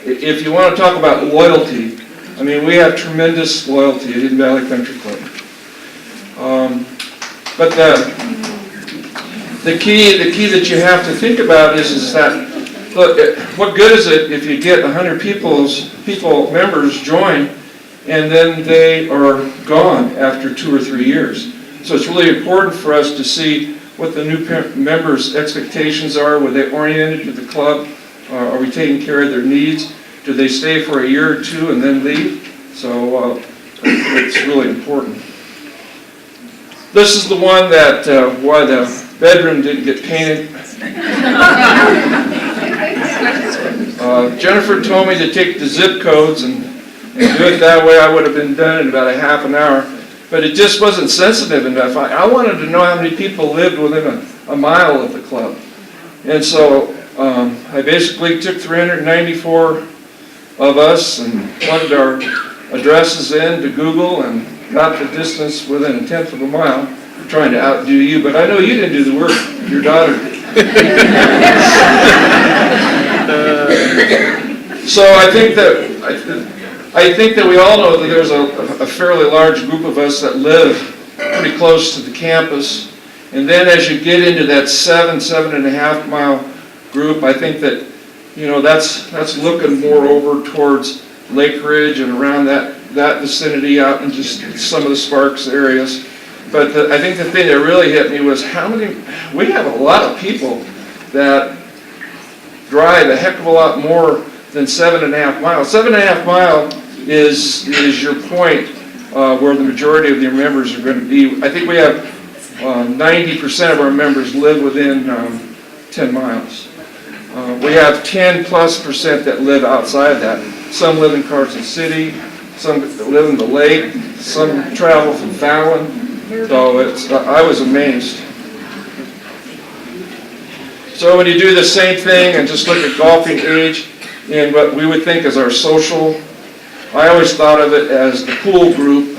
if you want to talk about loyalty, I mean, we have tremendous loyalty at Hidden Valley Country Club. But the key that you have to think about is that, look, what good is it if you get 100 members join, and then they are gone after 2 or 3 years? So it's really important for us to see what the new members' expectations are. Were they oriented to the club? Are we taking care of their needs? Do they stay for a year or two and then leave? So it's really important. This is the one that why the bedroom didn't get painted. Jennifer told me to take the zip codes and do it that way. I would have been done in about a half an hour, but it just wasn't sensitive enough. I wanted to know how many people lived within a mile of the club. And so I basically took 394 of us and plugged our addresses into Google and got the distance within 1/10 of a mile. I'm trying to outdo you, but I know you didn't do the work. Your daughter did. So I think that we all know that there's a fairly large group of us that live pretty close to the campus. And then as you get into that 7.5 mile group, I think that that's looking more over towards Lake Ridge and around that vicinity out in just some of the Sparks areas. But I think the thing that really hit me was we have a lot of people that drive a heck of a lot more than 7.5 miles. 7.5 mile is your point where the majority of your members are going to be. I think we have 90% of our members live within 10 miles. We have 10+% that live outside that. Some live in Carson City, some live in the lake, some travel from Fallon. So I was amazed. So when you do the same thing and just look at golfing age and what we would think is our social, I always thought of it as the pool group,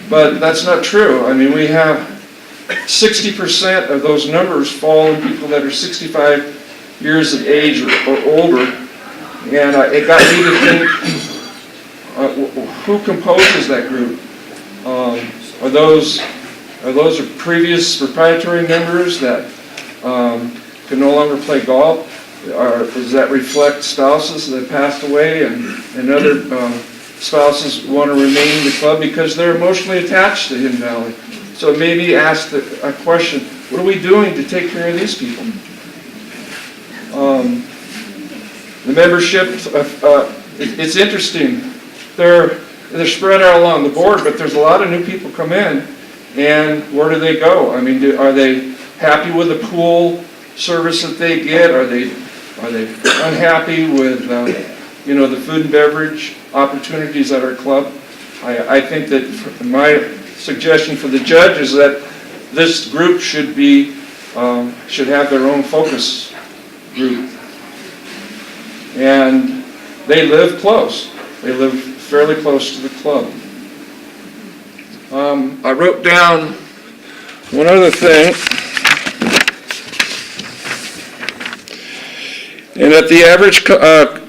but that's not true. I mean, we have 60% of those numbers fall in people that are 65 years of age or older, and it got me to think, who composes that group? Are those previous proprietary members that can no longer play golf? Does that reflect spouses that passed away and other spouses want to remain in the club because they're emotionally attached to Hidden Valley? So maybe ask a question, what are we doing to take care of these people? The membership, it's interesting. They're spread out along the board, but there's a lot of new people come in, and where do they go? I mean, are they happy with the pool service that they get? Are they unhappy with the food and beverage opportunities at our club? I think that my suggestion for the judge is that this group should have their own focus group. And they live close. They live fairly close to the club. I wrote down one other thing. And that the average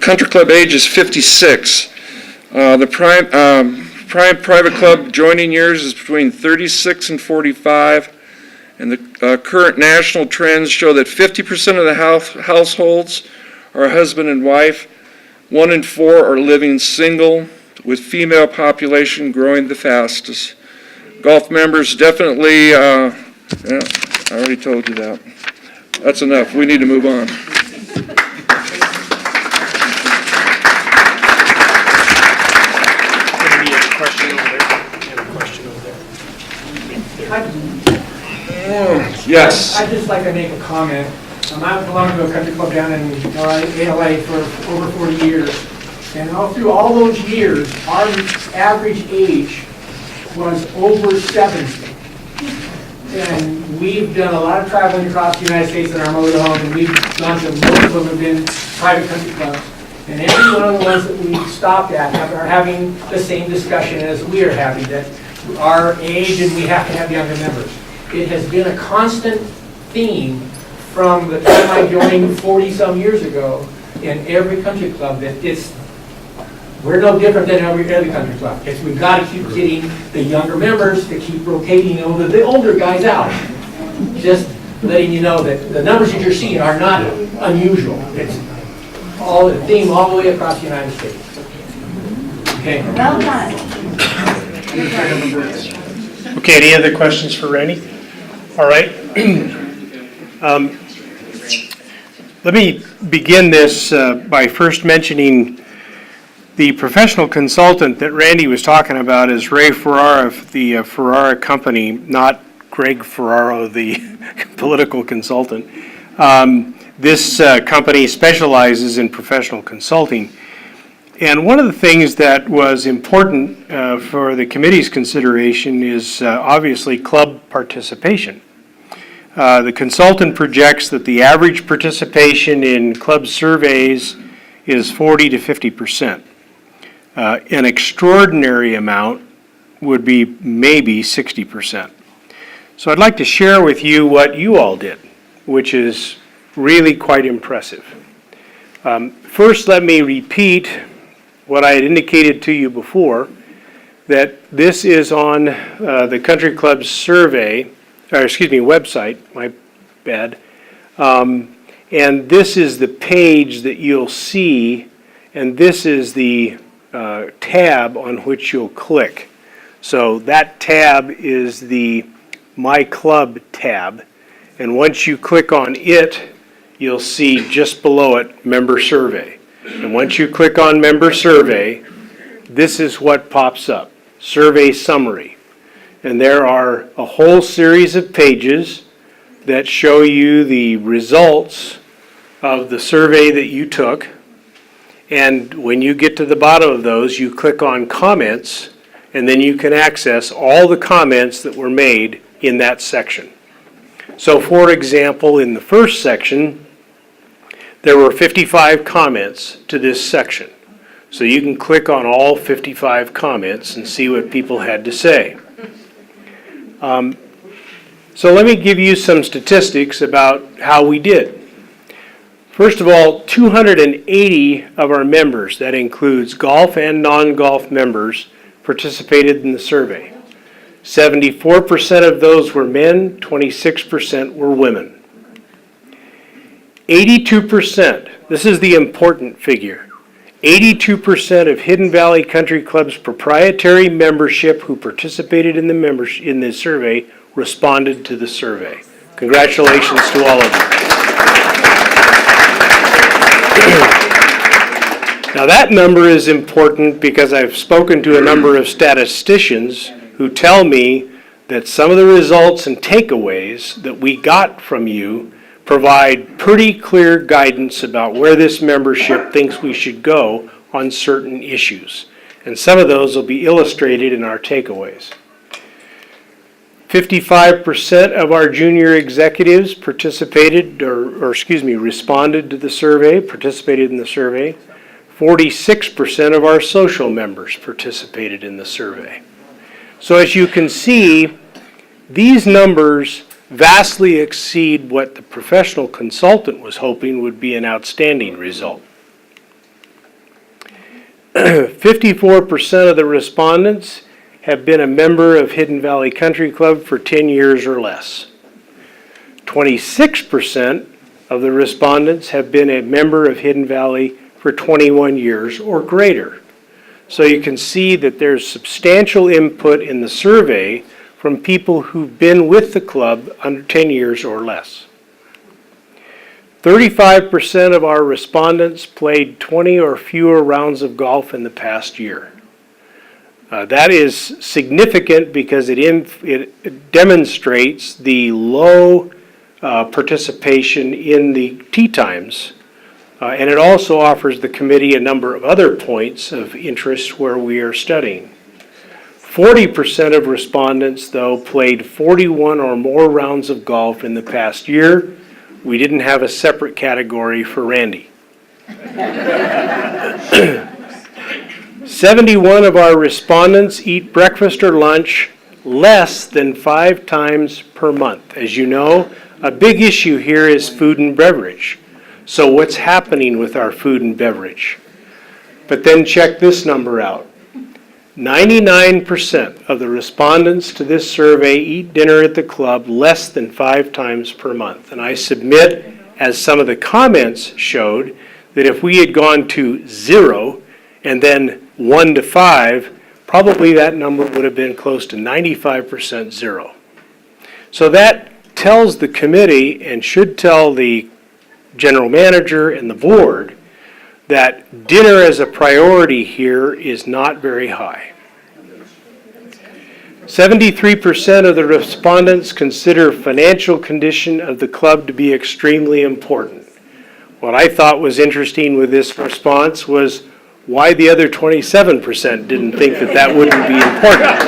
country club age is 56. The prime private club joining years is between 36 and 45. And the current national trends show that 50% of the households are husband and wife. 1 in 4 are living single, with female population growing the fastest. Golf members definitely, I already told you that. That's enough. We need to move on. Yes. I'd just like to make a comment. I belong to a country club down in LA for over 40 years. And through all those years, our average age was over 70. And we've done a lot of traveling across the United States in our motorhome, and we've gone to most of them have been private country clubs. And every one of the ones that we stopped at are having the same discussion as we are having, that our age and we have to have younger members. It has been a constant theme from the time I joined 40-some years ago in every country club that we're no different than every other country club. We've got to keep getting the younger members to keep rotating the older guys out. Just letting you know that the numbers that you're seeing are not unusual. It's all a theme all the way across the United States. Okay. Well done. Okay, any other questions for Randy? All right. Let me begin this by first mentioning the professional consultant that Randy was talking about is Ray Ferrara of the Ferrara Company, not Greg Ferraro, the political consultant. This company specializes in professional consulting. And one of the things that was important for the committee's consideration is obviously club participation. The consultant projects that the average participation in club surveys is 40 to 50%. An extraordinary amount would be maybe 60%. So I'd like to share with you what you all did, which is really quite impressive. First, let me repeat what I had indicated to you before, that this is on the Country Club's website, my bad. And this is the page that you'll see, and this is the tab on which you'll click. So that tab is the My Club tab, and once you click on it, you'll see just below it Member Survey. And once you click on Member Survey, this is what pops up, Survey Summary. And there are a whole series of pages that show you the results of the survey that you took. And when you get to the bottom of those, you click on comments, and then you can access all the comments that were made in that section. So for example, in the first section, there were 55 comments to this section. So you can click on all 55 comments and see what people had to say. So let me give you some statistics about how we did. First of all, 280 of our members, that includes golf and non-golf members, participated in the survey. 74% of those were men, 26% were women. 82%, this is the important figure, 82% of Hidden Valley Country Club's proprietary membership who participated in the survey responded to the survey. Congratulations to all of you. Now that number is important because I've spoken to a number of statisticians who tell me that some of the results and takeaways that we got from you provide pretty clear guidance about where this membership thinks we should go on certain issues. And some of those will be illustrated in our takeaways. 55% of our junior executives participated, responded to the survey, participated in the survey. 46% of our social members participated in the survey. So as you can see, these numbers vastly exceed what the professional consultant was hoping would be an outstanding result. 54% of the respondents have been a member of Hidden Valley Country Club for 10 years or less. 26% of the respondents have been a member of Hidden Valley for 21 years or greater. So you can see that there's substantial input in the survey from people who've been with the club under 10 years or less. 35% of our respondents played 20 or fewer rounds of golf in the past year. That is significant because it demonstrates the low participation in the tee times. And it also offers the committee a number of other points of interest where we are studying. 40% of respondents, though, played 41 or more rounds of golf in the past year. We didn't have a separate category for Randy. 71 of our respondents eat breakfast or lunch less than 5 times per month. As you know, a big issue here is food and beverage. So what's happening with our food and beverage? But then check this number out. 99% of the respondents to this survey eat dinner at the club less than 5 times per month. And I submit, as some of the comments showed, that if we had gone to 0 and then 1 to 5, probably that number would have been close to 95% 0. So that tells the committee and should tell the general manager and the board that dinner as a priority here is not very high. 73% of the respondents consider financial condition of the club to be extremely important. What I thought was interesting with this response was why the other 27% didn't think that that wouldn't be important.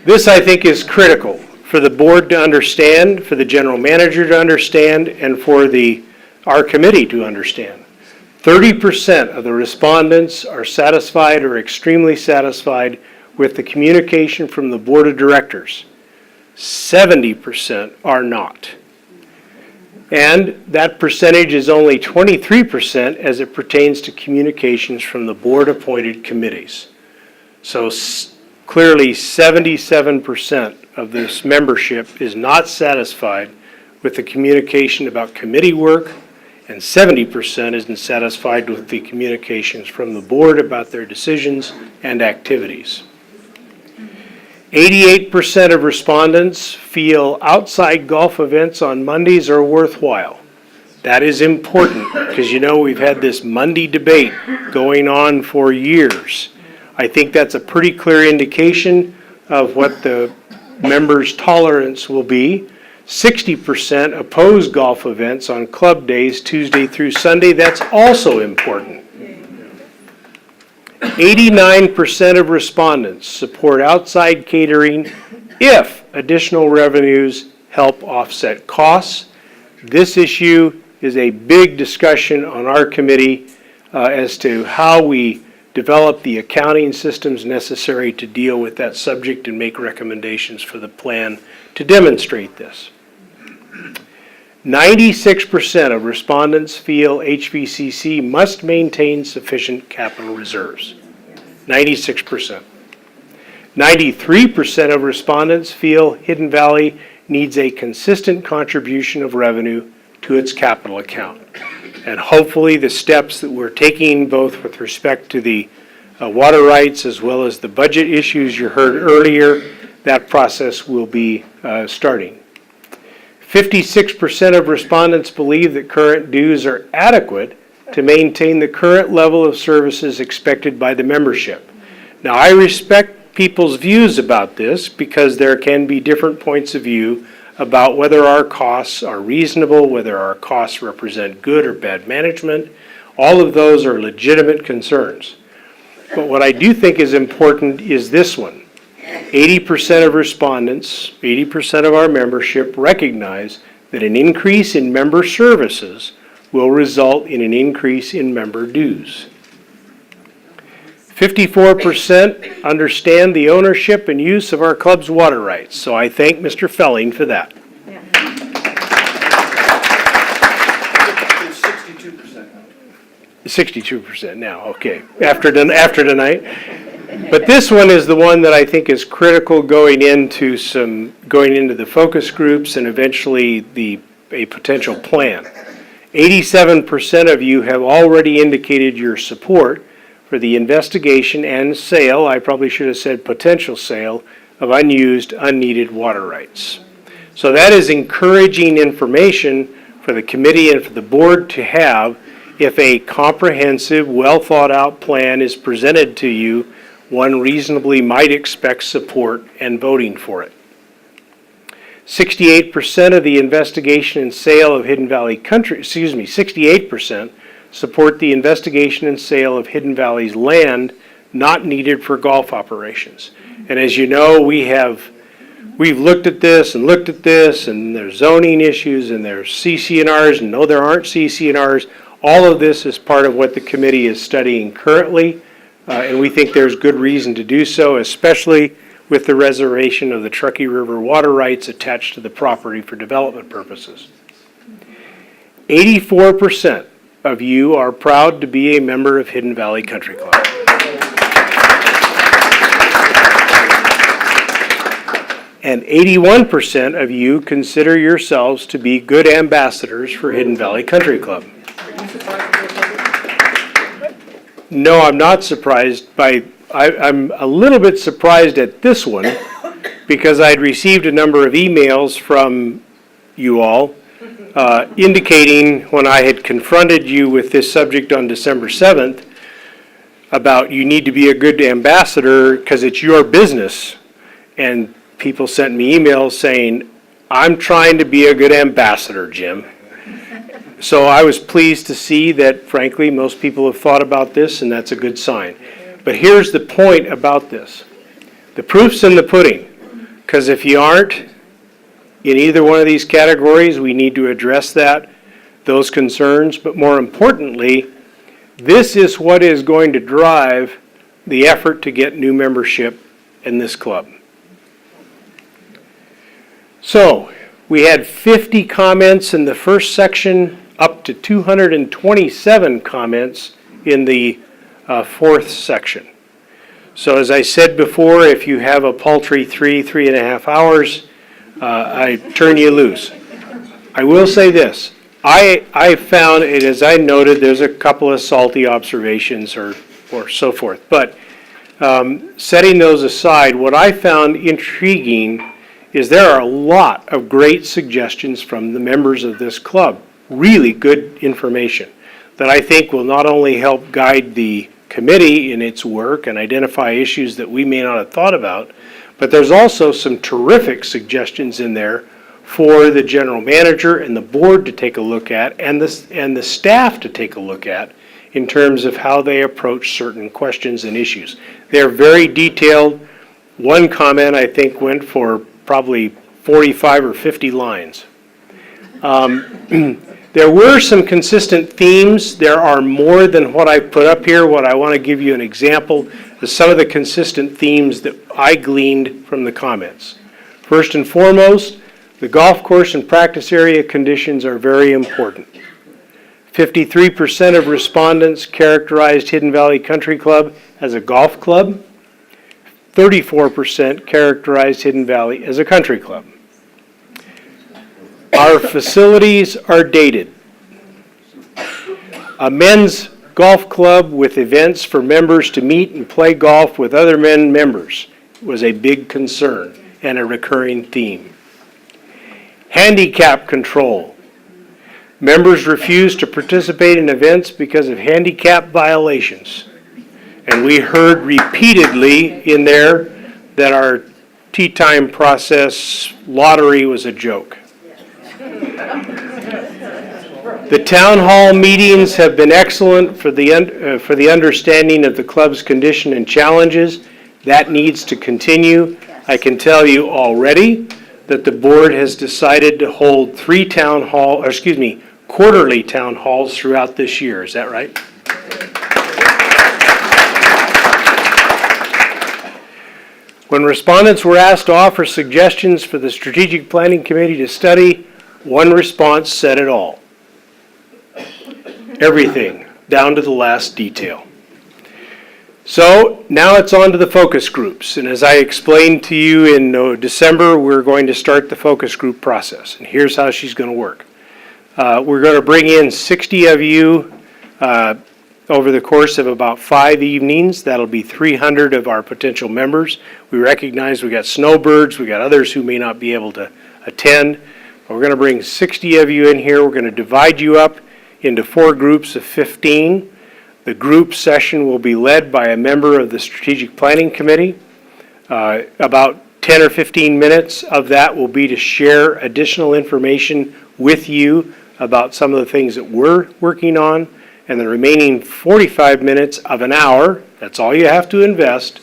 This, I think, is critical for the board to understand, for the general manager to understand, and for our committee to understand. 30% of the respondents are satisfied or extremely satisfied with the communication from the board of directors. 70% are not. And that percentage is only 23% as it pertains to communications from the board-appointed committees. So clearly 77% of this membership is not satisfied with the communication about committee work, and 70% isn't satisfied with the communications from the board about their decisions and activities. 88% of respondents feel outside golf events on Mondays are worthwhile. That is important because, you know, we've had this Monday debate going on for years. I think that's a pretty clear indication of what the members' tolerance will be. 60% oppose golf events on club days, Tuesday through Sunday. That's also important. 89% of respondents support outside catering if additional revenues help offset costs. This issue is a big discussion on our committee as to how we develop the accounting systems necessary to deal with that subject and make recommendations for the plan to demonstrate this. 96% of respondents feel HVCC must maintain sufficient capital reserves. 96%. 93% of respondents feel Hidden Valley needs a consistent contribution of revenue to its capital account. And hopefully the steps that we're taking, both with respect to the water rights as well as the budget issues you heard earlier, that process will be starting. 56% of respondents believe that current dues are adequate to maintain the current level of services expected by the membership. Now, I respect people's views about this because there can be different points of view about whether our costs are reasonable, whether our costs represent good or bad management. All of those are legitimate concerns. But what I do think is important is this one. 80% of respondents, 80% of our membership recognize that an increase in member services will result in an increase in member dues. 54% understand the ownership and use of our club's water rights, so I thank Mr. Felling for that. 62% now, okay, after tonight. But this one is the one that I think is critical going into the focus groups and eventually a potential plan. 87% of you have already indicated your support for the investigation and sale, I probably should have said potential sale, of unused, unneeded water rights. So that is encouraging information for the committee and for the board to have if a comprehensive, well-thought-out plan is presented to you. One reasonably might expect support and voting for it. 68% of the investigation and sale of Hidden Valley Country, 68% support the investigation and sale of Hidden Valley's land not needed for golf operations. And as you know, we've looked at this, and there's zoning issues, and there's CC&Rs, and no, there aren't CC&Rs. All of this is part of what the committee is studying currently, and we think there's good reason to do so, especially with the reservation of the Truckee River water rights attached to the property for development purposes. 84% of you are proud to be a member of Hidden Valley Country Club. And 81% of you consider yourselves to be good ambassadors for Hidden Valley Country Club. No, I'm not surprised I'm a little bit surprised at this one because I'd received a number of emails from you all indicating when I had confronted you with this subject on December 7th about you need to be a good ambassador because it's your business. And people sent me emails saying, I'm trying to be a good ambassador, Jim. So I was pleased to see that, frankly, most people have thought about this, and that's a good sign. But here's the point about this. The proof's in the pudding, because if you aren't in either one of these categories, we need to address those concerns. But more importantly, this is what is going to drive the effort to get new membership in this club. So, we had 50 comments in the first section, up to 227 comments in the fourth section. So as I said before, if you have a paltry 3.5 hours, I turn you loose. I will say this. I found it, as I noted, there's a couple of salty observations or so forth. But setting those aside, what I found intriguing is there are a lot of great suggestions from the members of this club. Really good information that I think will not only help guide the committee in its work and identify issues that we may not have thought about. But there's also some terrific suggestions in there for the general manager and the board to take a look at, and the staff to take a look at in terms of how they approach certain questions and issues. They're very detailed. One comment, I think, went for probably 45 or 50 lines. There were some consistent themes. There are more than what I put up here. What I want to give you an example is some of the consistent themes that I gleaned from the comments. First and foremost, the golf course and practice area conditions are very important. 53% of respondents characterized Hidden Valley Country Club as a golf club. 34% characterized Hidden Valley as a country club. Our facilities are dated. A men's golf club with events for members to meet and play golf with other men members was a big concern and a recurring theme. Handicap control. Members refused to participate in events because of handicap violations. And we heard repeatedly in there that our tee time process lottery was a joke. The town hall meetings have been excellent for the understanding of the club's condition and challenges. That needs to continue. I can tell you already that the board has decided to hold quarterly town halls throughout this year. Is that right? When respondents were asked to offer suggestions for the Strategic Planning Committee to study, one response said it all. Everything, down to the last detail. So now it's on to the focus groups. And as I explained to you in December, we're going to start the focus group process. And here's how she's going to work. We're going to bring in 60 of you over the course of about 5 evenings. That'll be 300 of our potential members. We recognize we got snowbirds, we got others who may not be able to attend. We're going to bring 60 of you in here. We're going to divide you up into 4 groups of 15. The group session will be led by a member of the Strategic Planning Committee. About 10 or 15 minutes of that will be to share additional information with you about some of the things that we're working on. And the remaining 45 minutes of an hour, that's all you have to invest,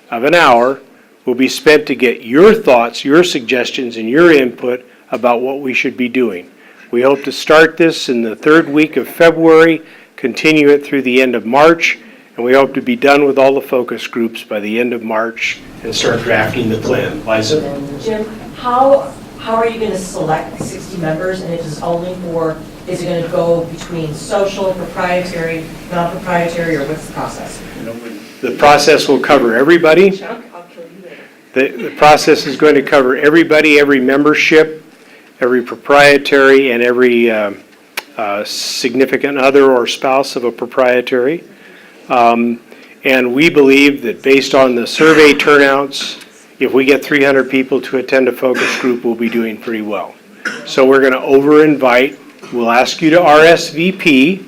of an hour, will be spent to get your thoughts, your suggestions, and your input about what we should be doing. We hope to start this in the 3rd week of February, continue it through the end of March, and we hope to be done with all the focus groups by the end of March and start drafting the plan. Liza? Jim, how are you going to select the 60 members, and is it going to go between social, proprietary, non-proprietary, or what's the process? The process will cover everybody. The process is going to cover everybody, every membership, every proprietary, and every significant other or spouse of a proprietary. And we believe that based on the survey turnouts, if we get 300 people to attend a focus group, we'll be doing pretty well. So we're going to over-invite. We'll ask you to RSVP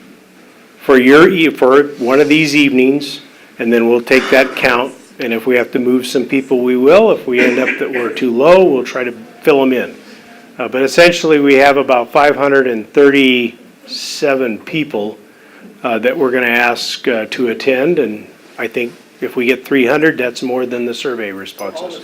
for one of these evenings, and then we'll take that count. And if we have to move some people, we will. If we end up that we're too low, we'll try to fill them in. But essentially, we have about 537 people that we're going to ask to attend, and I think if we get 300, that's more than the survey responses.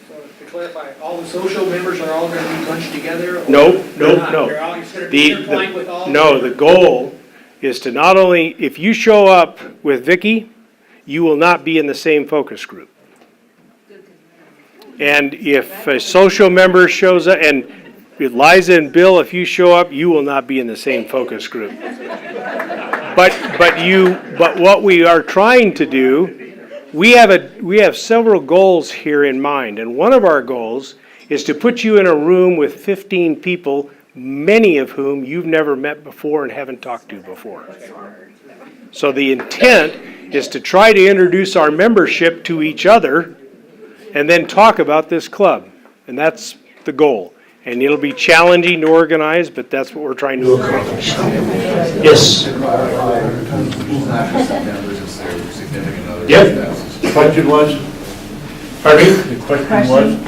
So to clarify, all the social members are all going to be bunched together? Or No. They're all going to be intertwined with all? No, the goal is to not only, if you show up with Vicki, you will not be in the same focus group. And if a social member shows up, and Liza and Bill, if you show up, you will not be in the same focus group. But what we are trying to do, we have several goals here in mind, and one of our goals is to put you in a room with 15 people, many of whom you've never met before and haven't talked to before. So the intent is to try to introduce our membership to each other and then talk about this club, and that's the goal. And it'll be challenging to organize, but that's what we're trying to accomplish. Yes? Yep. The question was, pardon me? The question was?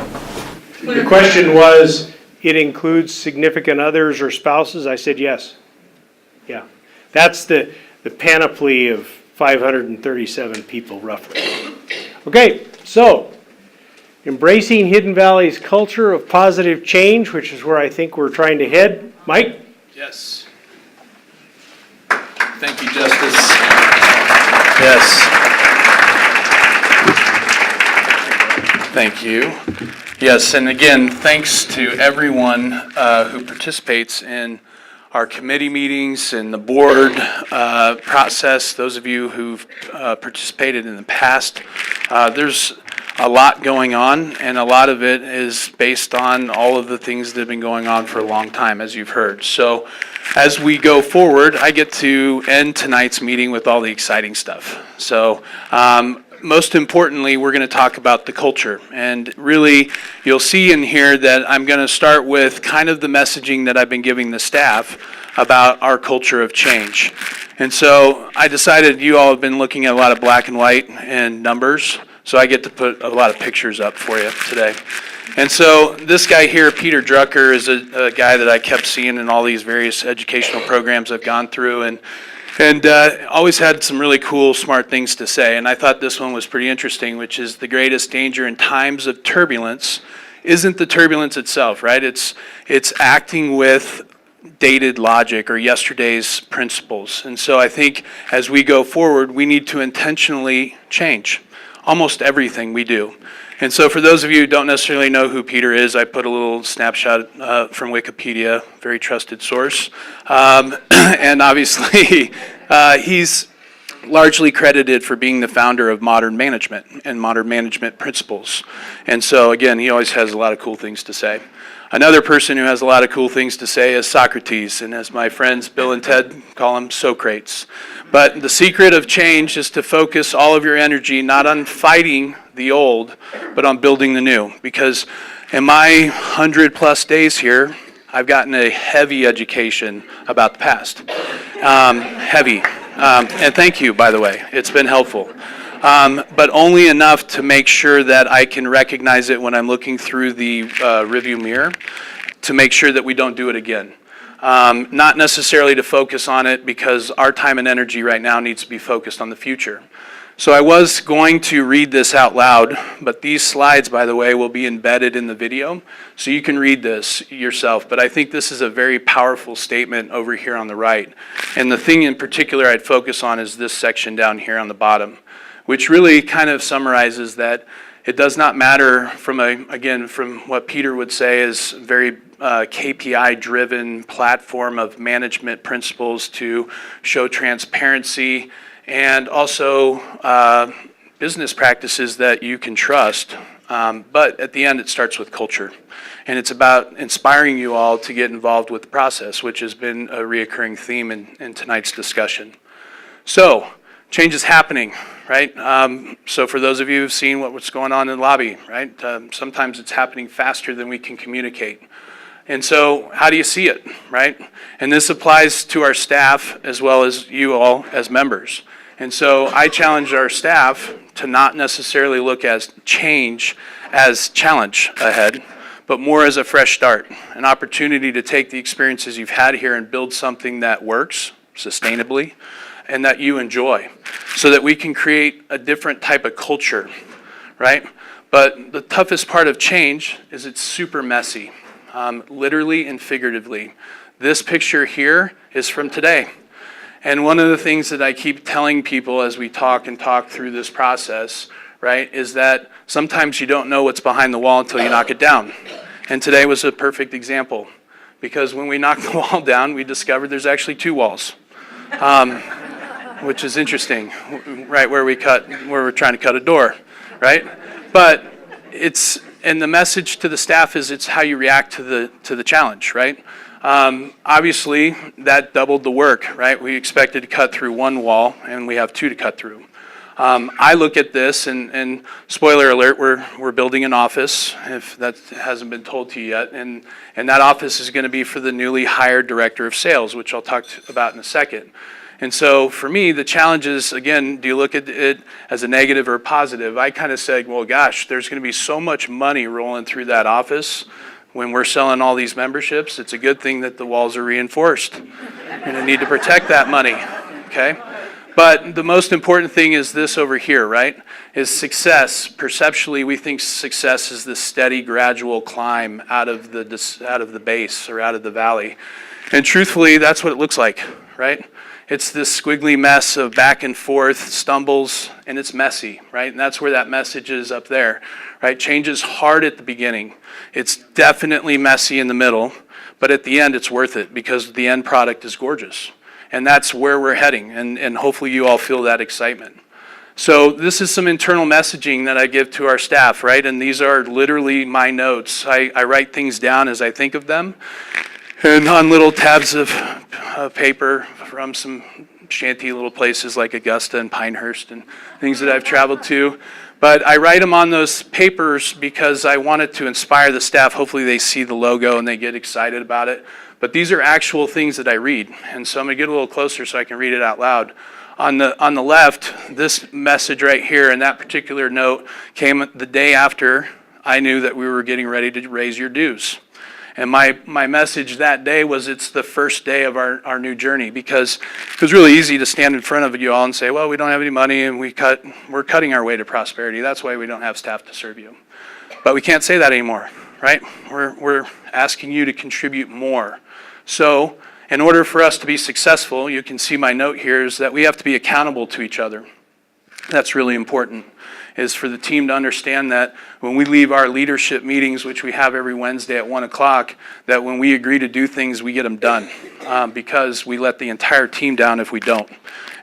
The question was, it includes significant others or spouses? I said yes. Yeah. That's the panoply of 537 people roughly. Okay, so embracing Hidden Valley's culture of positive change, which is where I think we're trying to head. Mike? Yes. Thank you, Justice. Yes. Thank you. Yes, and again, thanks to everyone who participates in our committee meetings and the board process, those of you who've participated in the past. There's a lot going on, and a lot of it is based on all of the things that have been going on for a long time, as you've heard. So as we go forward, I get to end tonight's meeting with all the exciting stuff. So most importantly, we're going to talk about the culture. And really, you'll see in here that I'm going to start with kind of the messaging that I've been giving the staff about our culture of change. And so I decided you all have been looking at a lot of black and white and numbers, so I get to put a lot of pictures up for you today. And so this guy here, Peter Drucker, is a guy that I kept seeing in all these various educational programs I've gone through, and always had some really cool, smart things to say. And I thought this one was pretty interesting, which is the greatest danger in times of turbulence isn't the turbulence itself, right? It's acting with dated logic or yesterday's principles. And so I think as we go forward, we need to intentionally change almost everything we do. And so for those of you who don't necessarily know who Peter is, I put a little snapshot from Wikipedia, very trusted source. And obviously, he's largely credited for being the founder of modern management and modern management principles. And so again, he always has a lot of cool things to say. Another person who has a lot of cool things to say is Socrates, and as my friends Bill and Ted call him, Socrates. But the secret of change is to focus all of your energy not on fighting the old, but on building the new. Because in my 100+ days here, I've gotten a heavy education about the past. Heavy. And thank you, by the way. It's been helpful. But only enough to make sure that I can recognize it when I'm looking through the review mirror to make sure that we don't do it again. Not necessarily to focus on it because our time and energy right now needs to be focused on the future. So I was going to read this out loud, but these slides, by the way, will be embedded in the video, so you can read this yourself. But I think this is a very powerful statement over here on the right. And the thing in particular I'd focus on is this section down here on the bottom, which really kind of summarizes that it does not matter from what Peter would say is very KPI-driven platform of management principles to show transparency and also business practices that you can trust. But at the end, it starts with culture. And it's about inspiring you all to get involved with the process, which has been a reoccurring theme in tonight's discussion. So, change is happening, right? So for those of you who've seen what's going on in the lobby, right? Sometimes it's happening faster than we can communicate. And so how do you see it, right? And this applies to our staff as well as you all as members. And so I challenge our staff to not necessarily look at change as challenge ahead, but more as a fresh start, an opportunity to take the experiences you've had here and build something that works sustainably and that you enjoy, so that we can create a different type of culture, right? But the toughest part of change is it's super messy, literally and figuratively. This picture here is from today. And one of the things that I keep telling people as we talk through this process, right, is that sometimes you don't know what's behind the wall until you knock it down. And today was a perfect example, because when we knocked the wall down, we discovered there's actually two walls. Which is interesting, right, where we're trying to cut a door, right? But and the message to the staff is it's how you react to the challenge, right? Obviously, that doubled the work, right? We expected to cut through one wall, and we have two to cut through. I look at this, and spoiler alert, we're building an office, if that hasn't been told to you yet, and that office is going to be for the newly hired director of sales, which I'll talk about in a second. And so for me, the challenge is, again, do you look at it as a negative or a positive? I kind of said, well, gosh, there's going to be so much money rolling through that office when we're selling all these memberships. It's a good thing that the walls are reinforced. We're going to need to protect that money, okay? But the most important thing is this over here, right? Is success. Perceptually, we think success is this steady, gradual climb out of the base or out of the valley. And truthfully, that's what it looks like, right? It's this squiggly mess of back and forth, stumbles, and it's messy, right? And that's where that message is up there, right? Change is hard at the beginning. It's definitely messy in the middle, but at the end, it's worth it because the end product is gorgeous. And that's where we're heading, and hopefully you all feel that excitement. So this is some internal messaging that I give to our staff, right? And these are literally my notes. I write things down as I think of them, and on little tabs of paper from some shanty little places like Augusta and Pinehurst and things that I've traveled to. But I write them on those papers because I want it to inspire the staff. Hopefully they see the logo and they get excited about it. But these are actual things that I read. And so I'm going to get a little closer so I can read it out loud. On the left, this message right here and that particular note came the day after I knew that we were getting ready to raise your dues. And my message that day was it's the first day of our new journey, because it was really easy to stand in front of you all and say, well, we don't have any money and we're cutting our way to prosperity. That's why we don't have staff to serve you. But we can't say that anymore, right? We're asking you to contribute more. So in order for us to be successful, you can see my note here, is that we have to be accountable to each other. That's really important, is for the team to understand that when we leave our leadership meetings, which we have every Wednesday at 1 o'clock, that when we agree to do things, we get them done, because we let the entire team down if we don't.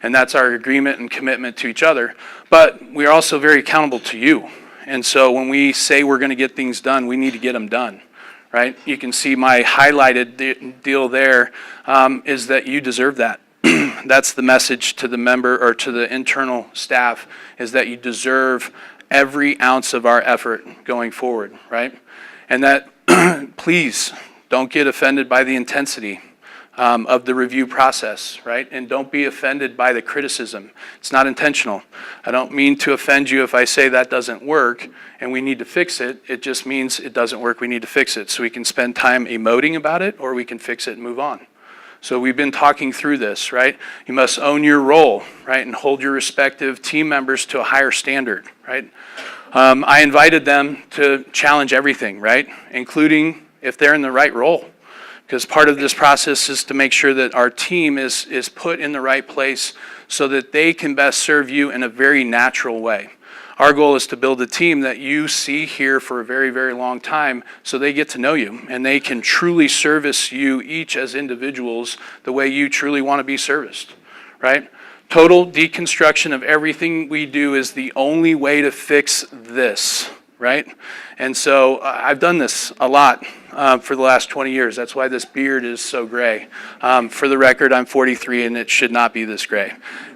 And that's our agreement and commitment to each other. But we are also very accountable to you. And so when we say we're going to get things done, we need to get them done. Right? You can see my highlighted deal there, is that you deserve that. That's the message to the member or to the internal staff, is that you deserve every ounce of our effort going forward, right? And that please don't get offended by the intensity of the review process, right? And don't be offended by the criticism. It's not intentional. I don't mean to offend you if I say that doesn't work and we need to fix it. It just means it doesn't work, we need to fix it. So we can spend time emoting about it, or we can fix it and move on. So we've been talking through this, right? You must own your role, right? And hold your respective team members to a higher standard, right? I invited them to challenge everything, right? Including if they're in the right role. Because part of this process is to make sure that our team is put in the right place so that they can best serve you in a very natural way. Our goal is to build a team that you see here for a very, very long time, so they get to know you and they can truly service you each as individuals the way you truly want to be serviced, right? Total deconstruction of everything we do is the only way to fix this, right? And so I've done this a lot for the last 20 years. That's why this beard is so gray. For the record, I'm 43 and it should not be this gray.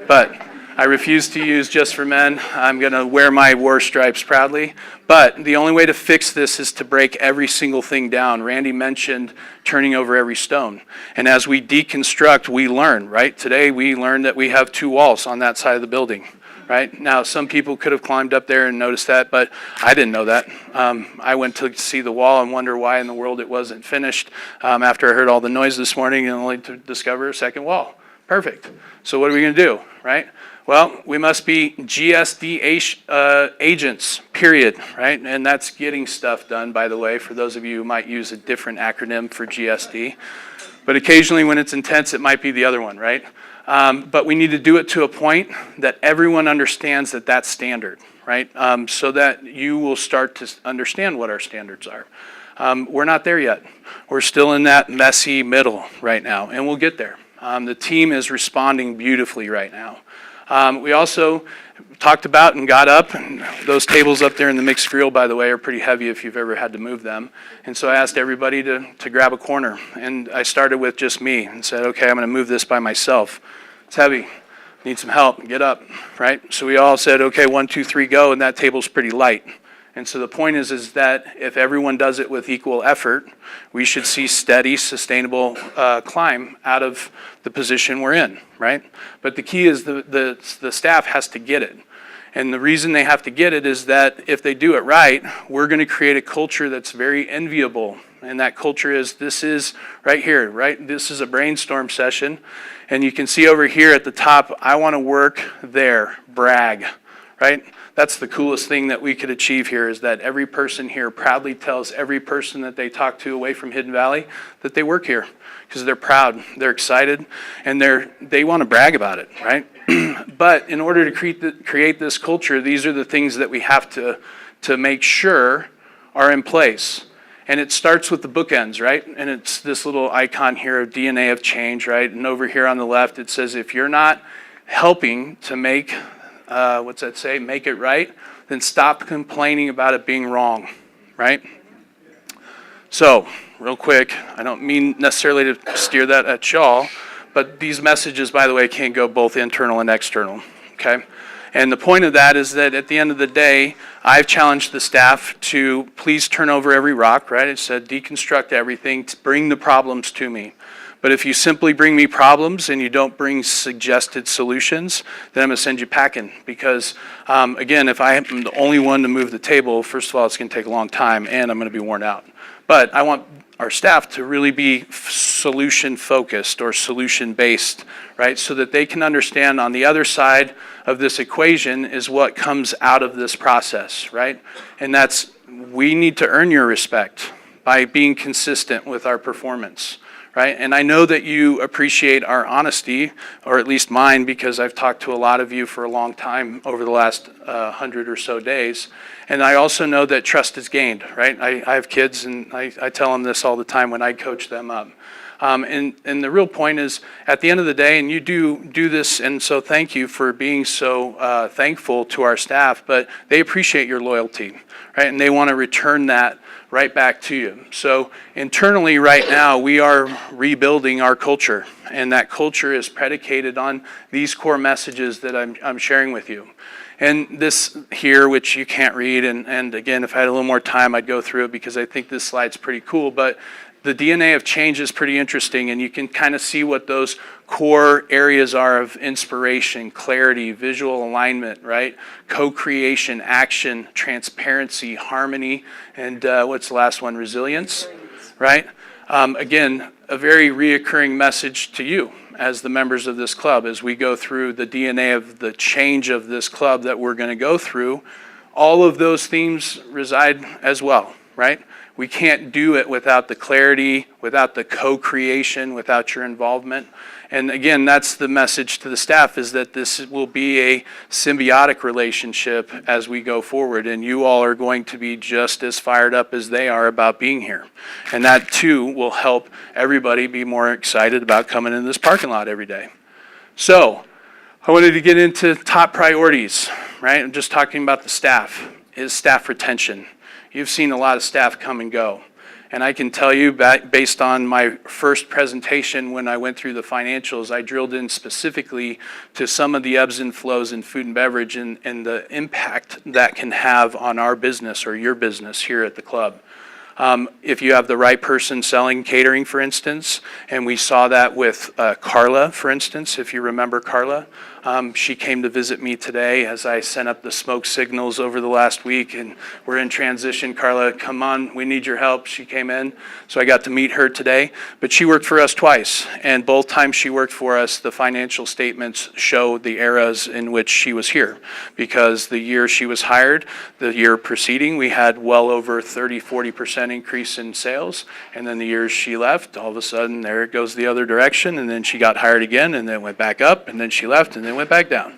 But I refuse to use Just for Men. I'm going to wear my war stripes proudly. But the only way to fix this is to break every single thing down. Randy mentioned turning over every stone. And as we deconstruct, we learn, right? Today we learned that we have 2 walls on that side of the building. Right? Now, some people could have climbed up there and noticed that, but I didn't know that. I went to see the wall and wonder why in the world it wasn't finished after I heard all the noise this morning, and only to discover a second wall. Perfect. So what are we going to do, right? Well, we must be GSD agents, period, right? And that's getting stuff done, by the way, for those of you who might use a different acronym for GSD. But occasionally when it's intense, it might be the other one, right? But we need to do it to a point that everyone understands that that's standard, right? So that you will start to understand what our standards are. We're not there yet. We're still in that messy middle right now, and we'll get there. The team is responding beautifully right now. We also talked about and got up, and those tables up there in the mixed grill, by the way, are pretty heavy if you've ever had to move them. And so I asked everybody to grab a corner, and I started with just me and said, okay, I'm going to move this by myself. It's heavy. Need some help. Get up, right? So we all said, okay, 1, 2, 3, go, and that table's pretty light. And so the point is that if everyone does it with equal effort, we should see steady, sustainable climb out of the position we're in, right? But the key is the staff has to get it. And the reason they have to get it is that if they do it right, we're going to create a culture that's very enviable. And that culture is, this is right here, right? This is a brainstorm session. And you can see over here at the top, I want to work there, brag, right? That's the coolest thing that we could achieve here, is that every person here proudly tells every person that they talk to away from Hidden Valley that they work here, because they're proud, they're excited, and they want to brag about it, right? But in order to create this culture, these are the things that we have to make sure are in place. And it starts with the bookends, right? And it's this little icon here of DNA of change, right? And over here on the left, it says, if you're not helping to make, what's that say? Make it right, then stop complaining about it being wrong, right? So, real quick, I don't mean necessarily to steer that at y'all, but these messages, by the way, can go both internal and external, okay? And the point of that is that at the end of the day, I've challenged the staff to please turn over every rock, right? It said deconstruct everything, to bring the problems to me. But if you simply bring me problems and you don't bring suggested solutions, then I'm going to send you packing. Because, again, if I am the only one to move the table, first of all, it's going to take a long time and I'm going to be worn out. But I want our staff to really be solution-focused or solution-based, right? So that they can understand on the other side of this equation is what comes out of this process, right? And that's, we need to earn your respect by being consistent with our performance, right? And I know that you appreciate our honesty, or at least mine, because I've talked to a lot of you for a long time over the last 100 or so days. And I also know that trust is gained, right? I have kids, and I tell them this all the time when I coach them up. And the real point is, at the end of the day, and you do this, and so thank you for being so thankful to our staff, but they appreciate your loyalty, right? And they want to return that right back to you. So internally right now, we are rebuilding our culture, and that culture is predicated on these core messages that I'm sharing with you. And this here, which you can't read, and again, if I had a little more time, I'd go through it because I think this slide's pretty cool, but the DNA of change is pretty interesting, and you can kind of see what those core areas are of inspiration, clarity, visual alignment, right? Co-creation, action, transparency, harmony, and what's the last one? Resilience, right? Again, a very reoccurring message to you as the members of this club as we go through the DNA of the change of this club that we're going to go through. All of those themes reside as well, right? We can't do it without the clarity, without the co-creation, without your involvement. And again, that's the message to the staff, is that this will be a symbiotic relationship as we go forward. And you all are going to be just as fired up as they are about being here. And that too will help everybody be more excited about coming in this parking lot every day. So I wanted to get into top priorities, right? I'm just talking about the staff, is staff retention. You've seen a lot of staff come and go. And I can tell you, based on my first presentation when I went through the financials, I drilled in specifically to some of the ebbs and flows in food and beverage and the impact that can have on our business or your business here at the club. If you have the right person selling catering, for instance, and we saw that with Carla, for instance, if you remember Carla. She came to visit me today as I sent up the smoke signals over the last week, and we're in transition. Carla, come on, we need your help. She came in, so I got to meet her today. But she worked for us twice, and both times she worked for us, the financial statements show the eras in which she was here. Because the year she was hired, the year preceding, we had well over 30-40% increase in sales. And then the years she left, all of a sudden, there it goes the other direction, and then she got hired again, and then went back up, and then she left, and then went back down.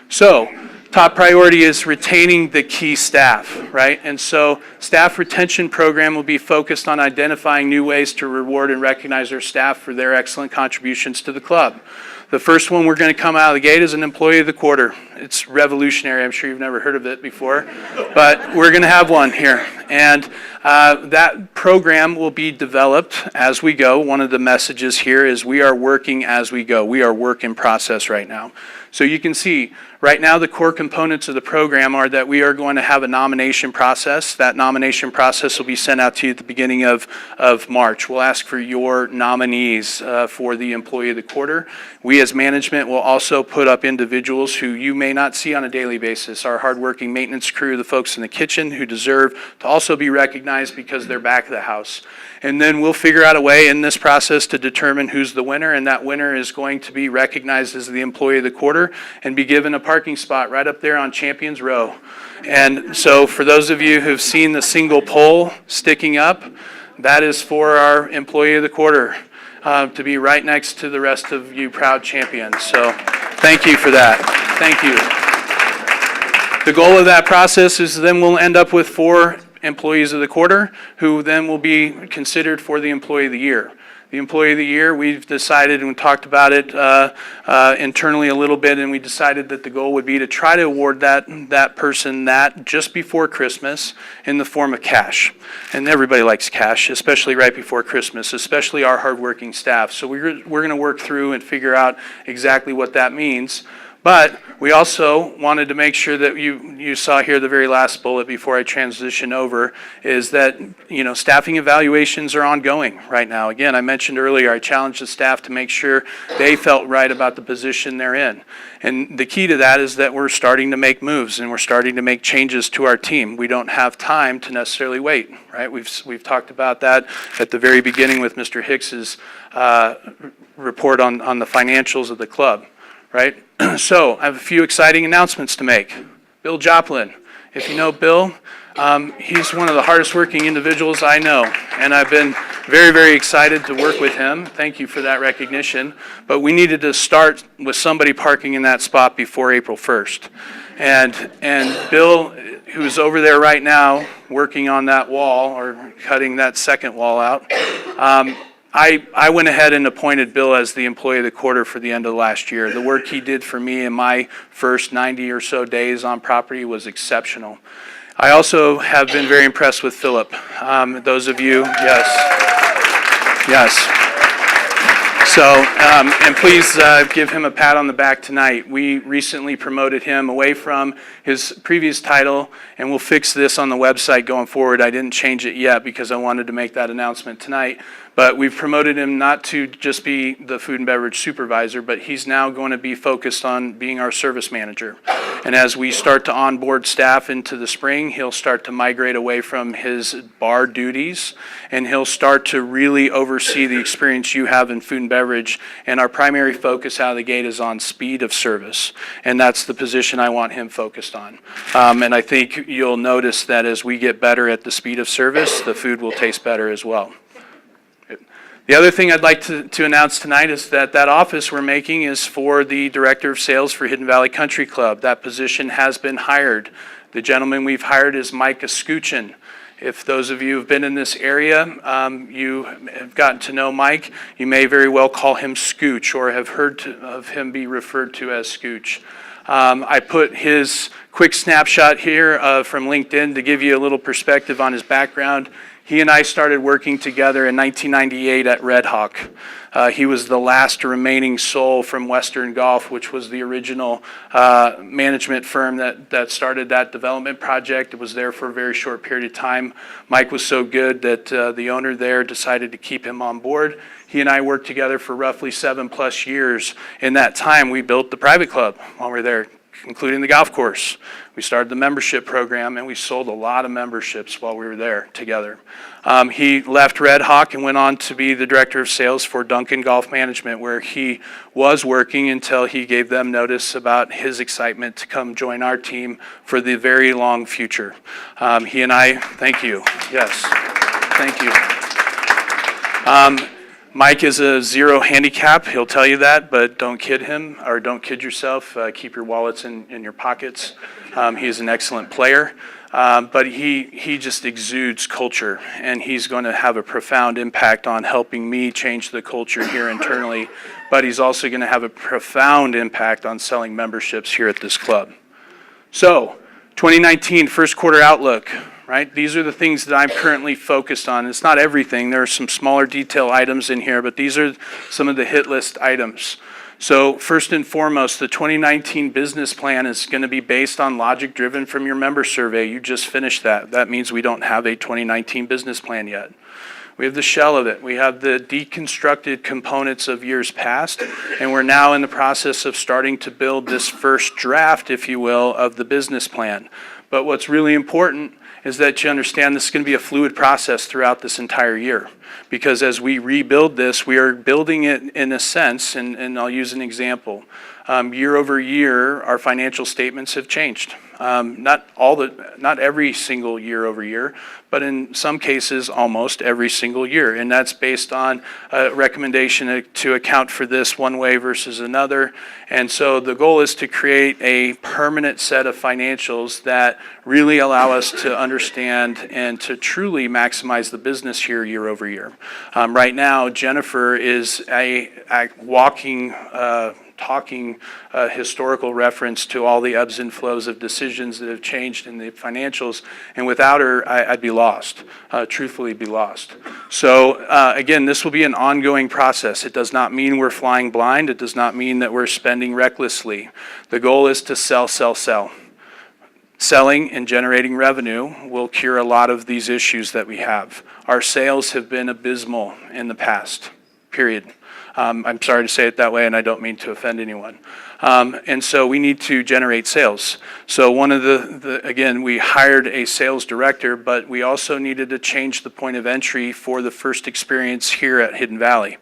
So top priority is retaining the key staff, right? And so staff retention program will be focused on identifying new ways to reward and recognize our staff for their excellent contributions to the club. The first one we're going to come out of the gate is an employee of the quarter. It's revolutionary. I'm sure you've never heard of it before, but we're going to have one here. And that program will be developed as we go. One of the messages here is we are working as we go. We are work in process right now. So you can see Right now, the core components of the program are that we are going to have a nomination process. That nomination process will be sent out to you at the beginning of March. We'll ask for your nominees for the Employee of the Quarter. We as management will also put up individuals who you may not see on a daily basis. Our hardworking maintenance crew, the folks in the kitchen who deserve to also be recognized because they're back of the house. And then we'll figure out a way in this process to determine who's the winner, and that winner is going to be recognized as the Employee of the Quarter and be given a parking spot right up there on Champions Row. And so for those of you who've seen the single pole sticking up, that is for our Employee of the Quarter to be right next to the rest of you proud champions. So thank you for that. Thank you. The goal of that process is then we'll end up with 4 Employees of the Quarter, who then will be considered for the Employee of the Year. The Employee of the Year, we've decided and talked about it internally a little bit, and we decided that the goal would be to try to award that person that just before Christmas in the form of cash. And everybody likes cash, especially right before Christmas, especially our hardworking staff. So we're going to work through and figure out exactly what that means. But we also wanted to make sure that you saw here the very last bullet before I transition over is that, staffing evaluations are ongoing right now. Again, I mentioned earlier, I challenged the staff to make sure they felt right about the position they're in. And the key to that is that we're starting to make moves and we're starting to make changes to our team. We don't have time to necessarily wait, right? We've talked about that at the very beginning with Mr. Hicks's report on the financials of the club. Right? So I have a few exciting announcements to make. Bill Joplin. If you know Bill, he's one of the hardest working individuals I know. And I've been very, very excited to work with him. Thank you for that recognition. But we needed to start with somebody parking in that spot before April 1st. And Bill, who's over there right now working on that wall or cutting that second wall out, I went ahead and appointed Bill as the Employee of the Quarter for the end of last year. The work he did for me in my first 90 or so days on property was exceptional. I also have been very impressed with Philip. Those of you, yes. So, and please give him a pat on the back tonight. We recently promoted him away from his previous title, and we'll fix this on the website going forward. I didn't change it yet because I wanted to make that announcement tonight. But we've promoted him not to just be the food and beverage supervisor, but he's now going to be focused on being our service manager. And as we start to onboard staff into the spring, he'll start to migrate away from his bar duties, and he'll start to really oversee the experience you have in food and beverage. And our primary focus out of the gate is on speed of service. And that's the position I want him focused on. And I think you'll notice that as we get better at the speed of service, the food will taste better as well. The other thing I'd like to announce tonight is that office we're making is for the Director of Sales for Hidden Valley Country Club. That position has been hired. The gentleman we've hired is Mike Escuchin. If those of you who've been in this area, you have gotten to know Mike, you may very well call him Scooch or have heard of him be referred to as Scooch. I put his quick snapshot here from LinkedIn to give you a little perspective on his background. He and I started working together in 1998 at Red Hawk. He was the last remaining soul from Western Golf, which was the original management firm that started that development project. It was there for a very short period of time. Mike was so good that the owner there decided to keep him on board. He and I worked together for roughly 7+ years. In that time, we built the private club while we were there, including the golf course. We started the membership program, and we sold a lot of memberships while we were there together. He left Red Hawk and went on to be the Director of Sales for Duncan Golf Management, where he was working until he gave them notice about his excitement to come join our team for the very long future. He and I, thank you. Yes, thank you. Mike is a 0 handicap, he'll tell you that, but don't kid him, or don't kid yourself. Keep your wallets in your pockets. He's an excellent player, but he just exudes culture, and he's going to have a profound impact on helping me change the culture here internally, but he's also going to have a profound impact on selling memberships here at this club. So, 2019 first quarter outlook. Right? These are the things that I'm currently focused on. It's not everything. There are some smaller detail items in here, but these are some of the hit list items. So first and foremost, the 2019 business plan is going to be based on logic driven from your member survey. You just finished that. That means we don't have a 2019 business plan yet. We have the shell of it. We have the deconstructed components of years past, and we're now in the process of starting to build this first draft, if you will, of the business plan. But what's really important is that you understand this is going to be a fluid process throughout this entire year. Because as we rebuild this, we are building it in a sense, and I'll use an example. Year over year, our financial statements have changed. Not every single year over year, but in some cases, almost every single year. And that's based on a recommendation to account for this one way versus another. And so the goal is to create a permanent set of financials that really allow us to understand and to truly maximize the business here year over year. Right now, Jennifer is a walking talking historical reference to all the ebbs and flows of decisions that have changed in the financials. And without her, I'd be lost, truthfully be lost. So again, this will be an ongoing process. It does not mean we're flying blind. It does not mean that we're spending recklessly. The goal is to sell, sell, sell. Selling and generating revenue will cure a lot of these issues that we have. Our sales have been abysmal in the past, period. I'm sorry to say it that way, and I don't mean to offend anyone. And so we need to generate sales. So one of again, we hired a sales director, but we also needed to change the point of entry for the first experience here at Hidden Valley.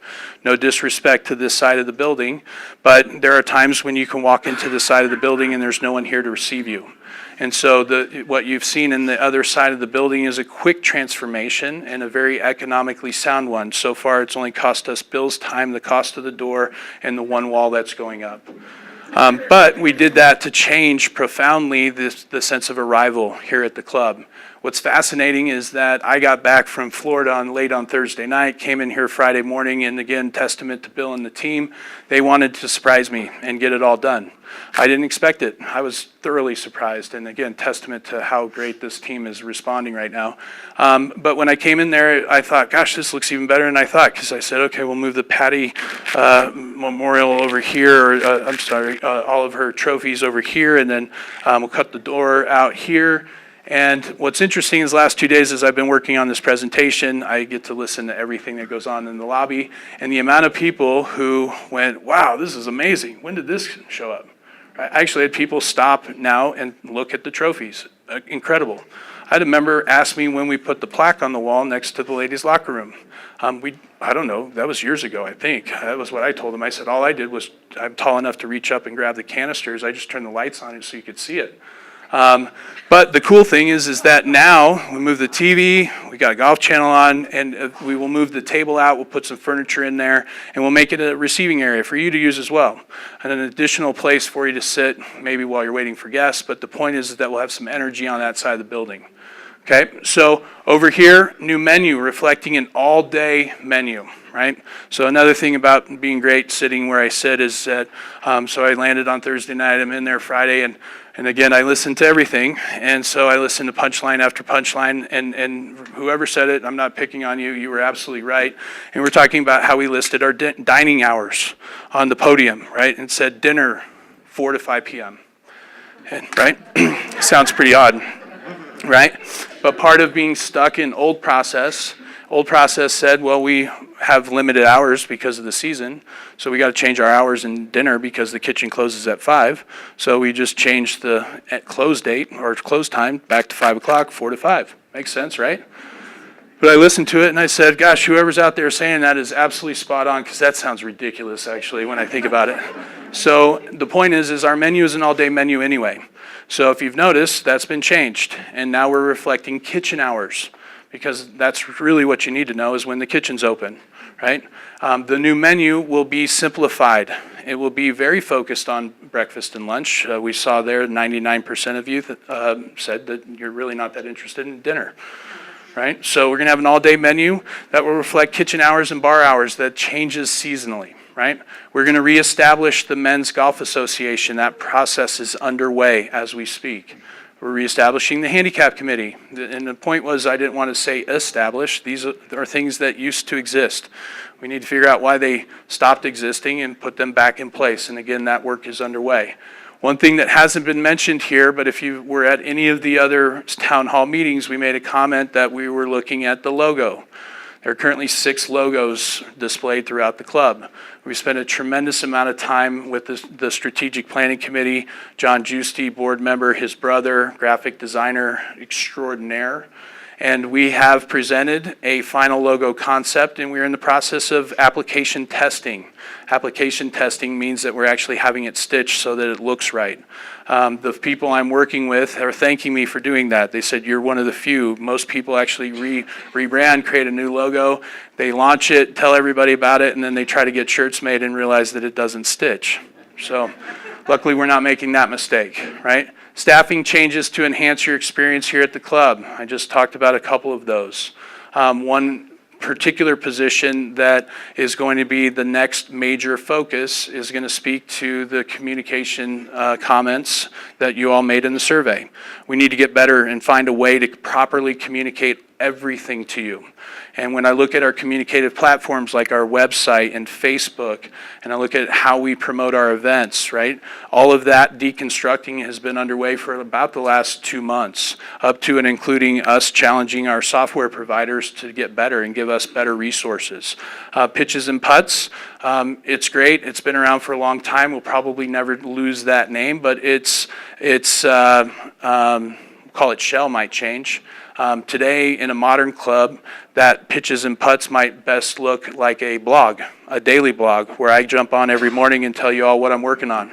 No disrespect to this side of the building, but there are times when you can walk into the side of the building and there's no one here to receive you. And so what you've seen in the other side of the building is a quick transformation and a very economically sound one. So far, it's only cost us Bill's time, the cost of the door, and the one wall that's going up. But we did that to change profoundly the sense of arrival here at the club. What's fascinating is that I got back from Florida late on Thursday night, came in here Friday morning, and again, testament to Bill and the team, they wanted to surprise me and get it all done. I didn't expect it. I was thoroughly surprised, and again, testament to how great this team is responding right now. But when I came in there, I thought, gosh, this looks even better than I thought, because I said, okay, we'll move the Patty Memorial over here, or all of her trophies over here, and then we'll cut the door out here. And what's interesting is the last 2 days as I've been working on this presentation, I get to listen to everything that goes on in the lobby, and the amount of people who went, wow, this is amazing. When did this show up? I actually had people stop now and look at the trophies. Incredible. I had a member ask me when we put the plaque on the wall next to the ladies' locker room. I don't know, that was years ago, I think. That was what I told them. I said, all I did was, I'm tall enough to reach up and grab the canisters. I just turned the lights on so you could see it. But the cool thing is that now we move the TV, we got a golf channel on, and we will move the table out, we'll put some furniture in there, and we'll make it a receiving area for you to use as well. And an additional place for you to sit, maybe while you're waiting for guests, but the point is that we'll have some energy on that side of the building. Okay, so over here, new menu reflecting an all-day menu, right? So another thing about being great sitting where I sit is that, so I landed on Thursday night, I'm in there Friday, and again, I listened to everything, and so I listened to punchline after punchline, and whoever said it, I'm not picking on you, you were absolutely right. And we're talking about how we listed our dining hours on the podium, right? And said dinner 4 to 5 p.m., and, right? Sounds pretty odd, right? But part of being stuck in old process said, well, we have limited hours because of the season, so we got to change our hours in dinner because the kitchen closes at 5. So we just changed the close date or close time back to 5 o'clock, 4 to 5. Makes sense, right? But I listened to it and I said, gosh, whoever's out there saying that is absolutely spot on, because that sounds ridiculous, actually, when I think about it. So the point is our menu is an all-day menu anyway. So if you've noticed, that's been changed, and now we're reflecting kitchen hours, because that's really what you need to know is when the kitchen's open, right? The new menu will be simplified. It will be very focused on breakfast and lunch. We saw there 99% of you said that you're really not that interested in dinner, right? So we're gonna have an all-day menu that will reflect kitchen hours and bar hours that changes seasonally, right? We're gonna reestablish the Men's Golf Association. That process is underway as we speak. We're reestablishing the handicap committee. And the point was, I didn't want to say establish. These are things that used to exist. We need to figure out why they stopped existing and put them back in place. And again, that work is underway. One thing that hasn't been mentioned here, but if you were at any of the other town hall meetings, we made a comment that we were looking at the logo. There are currently 6 logos displayed throughout the club. We spent a tremendous amount of time with the Strategic Planning Committee, John Giusti, board member, his brother, graphic designer extraordinaire. And we have presented a final logo concept, and we're in the process of application testing. Application testing means that we're actually having it stitched so that it looks right. The people I'm working with are thanking me for doing that. They said, you're one of the few. Most people actually rebrand, create a new logo, they launch it, tell everybody about it, and then they try to get shirts made and realize that it doesn't stitch. So luckily we're not making that mistake, right? Staffing changes to enhance your experience here at the club. I just talked about a couple of those. One particular position that is going to be the next major focus is going to speak to the communication comments that you all made in the survey. We need to get better and find a way to properly communicate everything to you. And when I look at our communicative platforms like our website and Facebook, and I look at how we promote our events, right? All of that deconstructing has been underway for about the last 2 months, up to and including us challenging our software providers to get better and give us better resources. Pitches and Putts, it's great. It's been around for a long time. We'll probably never lose that name, but call it Shell might change. Today, in a modern club, that Pitches and Putts might best look like a blog, a daily blog, where I jump on every morning and tell you all what I'm working on,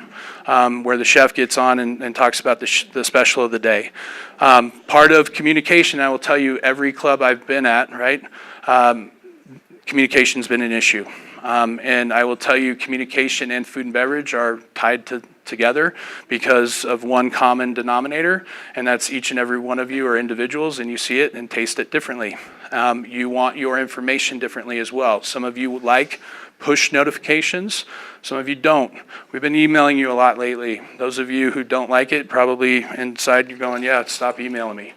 where the chef gets on and talks about the special of the day. Part of communication, I will tell you, every club I've been at, right, communication's been an issue. And I will tell you, communication and food and beverage are tied together because of one common denominator, and that's each and every one of you are individuals and you see it and taste it differently. You want your information differently as well. Some of you like push notifications, some of you don't. We've been emailing you a lot lately. Those of you who don't like it, probably inside you're going, yeah, stop emailing me.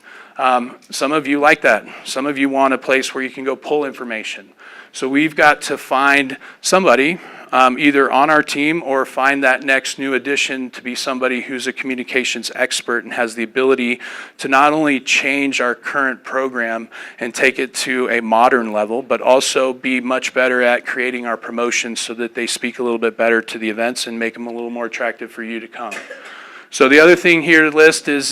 Some of you like that. Some of you want a place where you can go pull information. So we've got to find somebody, either on our team or find that next new addition to be somebody who's a communications expert and has the ability to not only change our current program and take it to a modern level, but also be much better at creating our promotions so that they speak a little bit better to the events and make them a little more attractive for you to come. So the other thing here to list is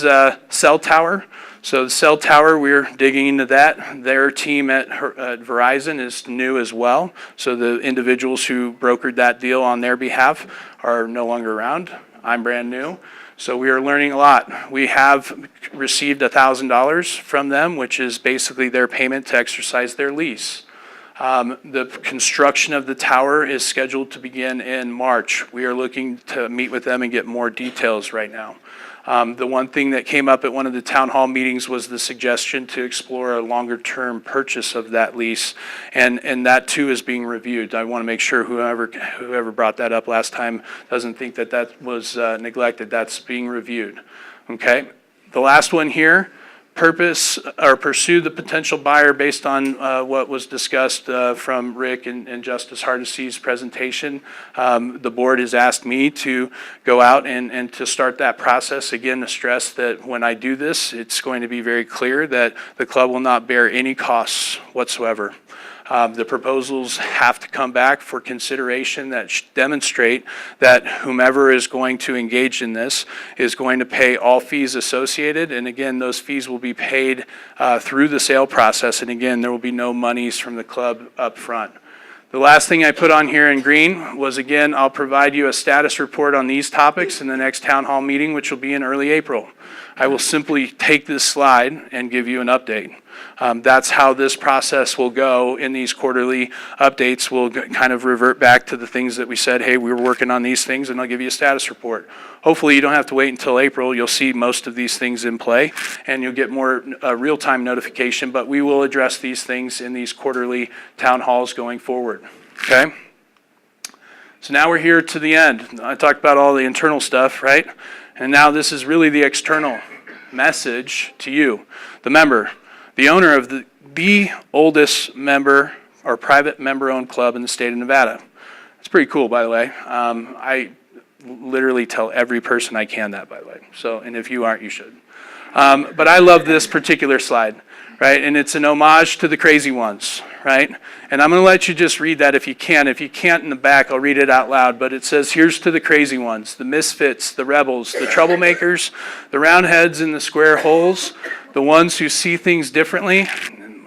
cell tower. So the cell tower, we're digging into that. Their team at Verizon is new as well. So the individuals who brokered that deal on their behalf are no longer around. I'm brand new. So we are learning a lot. We have received $1,000 from them, which is basically their payment to exercise their lease. The construction of the tower is scheduled to begin in March. We are looking to meet with them and get more details right now. The one thing that came up at one of the town hall meetings was the suggestion to explore a longer term purchase of that lease, and that too is being reviewed. I want to make sure whoever brought that up last time doesn't think that that was neglected. That's being reviewed. Okay, the last one here. Pursue the potential buyer based on what was discussed from Rick and Justice Hardesty's presentation. The board has asked me to go out and to start that process. Again, to stress that when I do this, it's going to be very clear that the club will not bear any costs whatsoever. The proposals have to come back for consideration that demonstrate that whomever is going to engage in this is going to pay all fees associated. And again, those fees will be paid through the sale process. And again, there will be no monies from the club up front. The last thing I put on here in green was, again, I'll provide you a status report on these topics in the next town hall meeting, which will be in early April. I will simply take this slide and give you an update. That's how this process will go in these quarterly updates. We'll kind of revert back to the things that we said, hey, we were working on these things, and I'll give you a status report. Hopefully you don't have to wait until April. You'll see most of these things in play, and you'll get more real-time notification, but we will address these things in these quarterly town halls going forward, okay? So now we're here to the end. I talked about all the internal stuff, right? And now this is really the external. message to you, the member, the owner of the oldest member or private member-owned club in the state of Nevada. It's pretty cool, by the way. I literally tell every person I can that, by the way. So, and if you aren't, you should. But I love this particular slide, right? And it's an homage to the crazy ones, right? And I'm going to let you just read that if you can. If you can't in the back, I'll read it out loud. But it says, here's to the crazy ones, the misfits, the rebels, the troublemakers, the roundheads in the square holes, the ones who see things differently.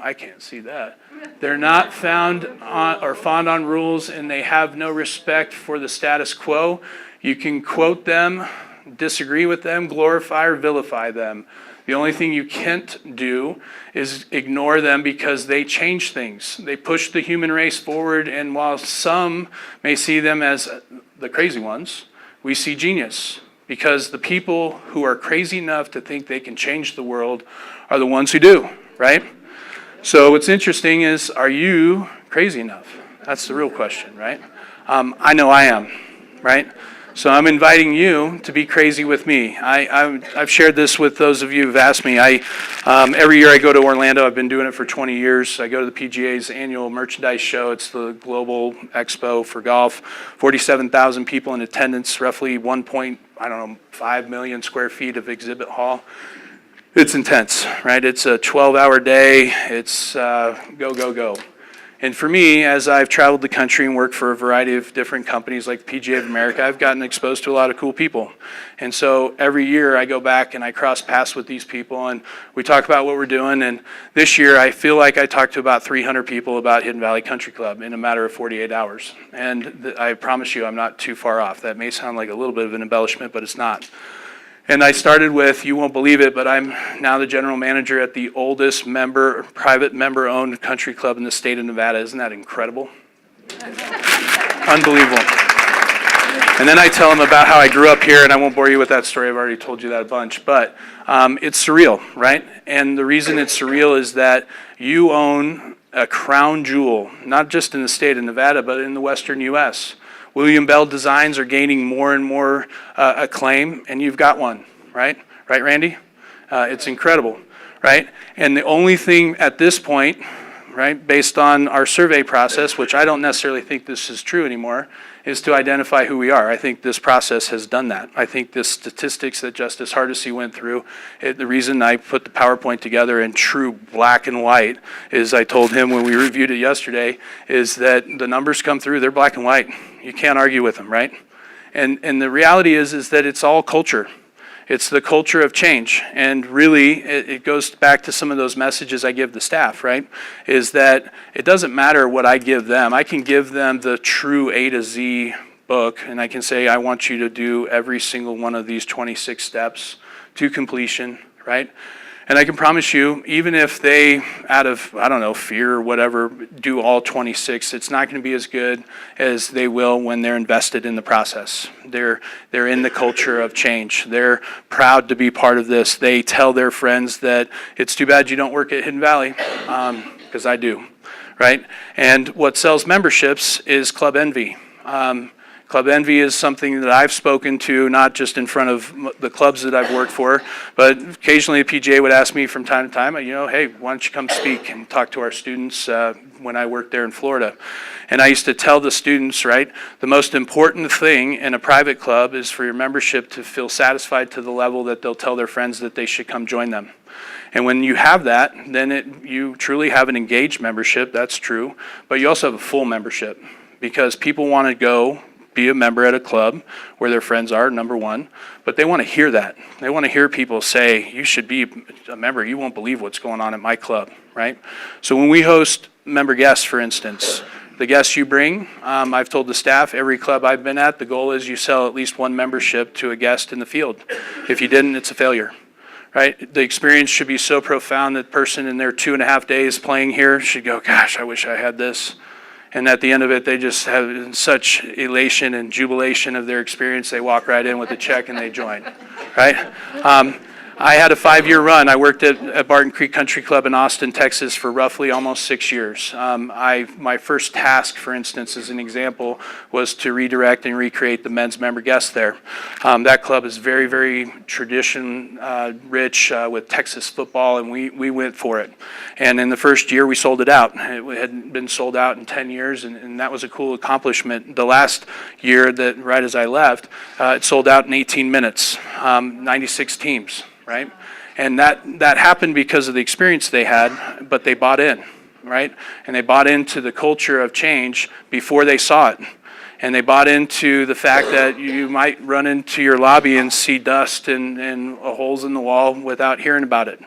I can't see that. They're not found on, or fond on rules, and they have no respect for the status quo. You can quote them, disagree with them, glorify or vilify them. The only thing you can't do is ignore them because they change things. They push the human race forward, and while some may see them as the crazy ones, we see genius. Because the people who are crazy enough to think they can change the world are the ones who do, right? So what's interesting is, are you crazy enough? That's the real question, right? I know I am, right? So I'm inviting you to be crazy with me. I've shared this with those of you who've asked me. Every year I go to Orlando. I've been doing it for 20 years. I go to the PGA's annual merchandise show. It's the global expo for golf. 47,000 people in attendance, roughly 1.5 million square feet of exhibit hall. It's intense, right? It's a 12-hour day. It's go, go, go. And for me, as I've traveled the country and worked for a variety of different companies like the PGA of America, I've gotten exposed to a lot of cool people. And so every year I go back and I cross paths with these people and we talk about what we're doing. And this year I feel like I talked to about 300 people about Hidden Valley Country Club in a matter of 48 hours. And I promise you I'm not too far off. That may sound like a little bit of an embellishment, but it's not. And I started with, you won't believe it, but I'm now the general manager at the oldest private member-owned country club in the state of Nevada. Isn't that incredible? Unbelievable. And then I tell them about how I grew up here, and I won't bore you with that story. I've already told you that a bunch. But it's surreal, right? And the reason it's surreal is that you own a crown jewel, not just in the state of Nevada, but in the western U.S., William Bell designs are gaining more and more acclaim, and you've got one, right? Right, Randy? It's incredible, right? And the only thing at this point, right, based on our survey process, which I don't necessarily think this is true anymore, is to identify who we are. I think this process has done that. I think the statistics that Justice Hardesty went through, the reason I put the PowerPoint together in true black and white is I told him when we reviewed it yesterday, is that the numbers come through, they're black and white. You can't argue with them, right? And the reality is that it's all culture. It's the culture of change. And really, it goes back to some of those messages I give the staff, right? Is that it doesn't matter what I give them. I can give them the true A to Z book, and I can say, I want you to do every single one of these 26 steps to completion, right? And I can promise you, even if they, out of, I don't know, fear or whatever, do all 26, it's not going to be as good as they will when they're invested in the process. They're in the culture of change. They're proud to be part of this. They tell their friends that it's too bad you don't work at Hidden Valley, because I do, right? And what sells memberships is Club Envy. Club Envy is something that I've spoken to, not just in front of the clubs that I've worked for, but occasionally the PGA would ask me from time to time, hey, why don't you come speak and talk to our students when I worked there in Florida. And I used to tell the students, right, the most important thing in a private club is for your membership to feel satisfied to the level that they'll tell their friends that they should come join them. And when you have that, then you truly have an engaged membership, that's true, but you also have a full membership because people want to go be a member at a club where their friends are, number one, but they want to hear that. They want to hear people say, you should be a member. You won't believe what's going on at my club, right? So when we host member guests, for instance, the guests you bring, I've told the staff, every club I've been at, the goal is you sell at least one membership to a guest in the field. If you didn't, it's a failure, right? The experience should be so profound that the person in their 2.5 days playing here should go, gosh, I wish I had this. And at the end of it, they just have such elation and jubilation of their experience. They walk right in with a check and they join, right? I had a 5-year run. I worked at Barton Creek Country Club in Austin, Texas for roughly almost 6 years. My first task, for instance, as an example, was to redirect and recreate the men's member guest there. That club is very, very tradition rich with Texas football, and we went for it. And in the first year, we sold it out. It hadn't been sold out in 10 years, and that was a cool accomplishment. The last year, that right as I left, it sold out in 18 minutes, 96 teams. Right? And that happened because of the experience they had, but they bought in, right? And they bought into the culture of change before they saw it. And they bought into the fact that you might run into your lobby and see dust and holes in the wall without hearing about it.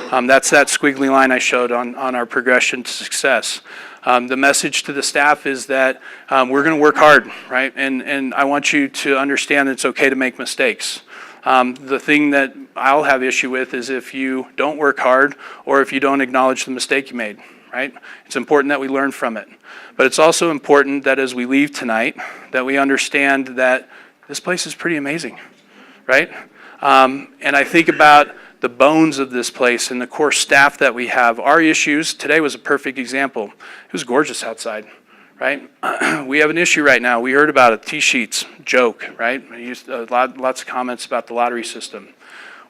That's that squiggly line I showed on our progression to success. The message to the staff is that we're going to work hard, right? And I want you to understand that it's okay to make mistakes. The thing that I'll have issue with is if you don't work hard or if you don't acknowledge the mistake you made, right? It's important that we learn from it. But it's also important that as we leave tonight, that we understand that this place is pretty amazing, right? And I think about the bones of this place and the core staff that we have. Our issues, today was a perfect example. It was gorgeous outside. Right? We have an issue right now. We heard about it, T-sheets, joke, right? I used lots of comments about the lottery system.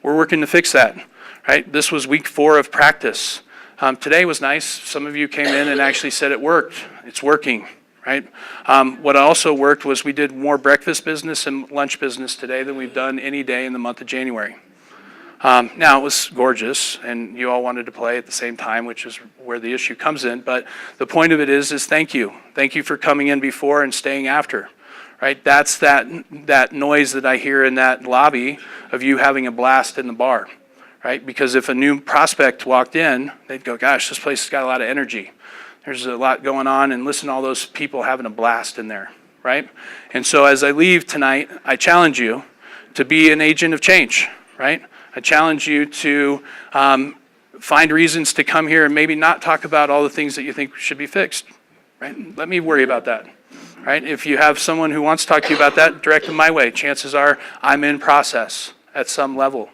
We're working to fix that, right? This was week 4 of practice. Today was nice. Some of you came in and actually said it worked. It's working, right? What also worked was we did more breakfast business and lunch business today than we've done any day in the month of January. Now, it was gorgeous, and you all wanted to play at the same time, which is where the issue comes in. But the point of it is thank you. Thank you for coming in before and staying after, right? That's that noise that I hear in that lobby of you having a blast in the bar, right? Because if a new prospect walked in, they'd go, gosh, this place has got a lot of energy. There's a lot going on, and listen to all those people having a blast in there, right? And so as I leave tonight, I challenge you to be an agent of change, right? I challenge you to find reasons to come here and maybe not talk about all the things that you think should be fixed, right? Let me worry about that, right? If you have someone who wants to talk to you about that, direct them my way. Chances are I'm in process at some level,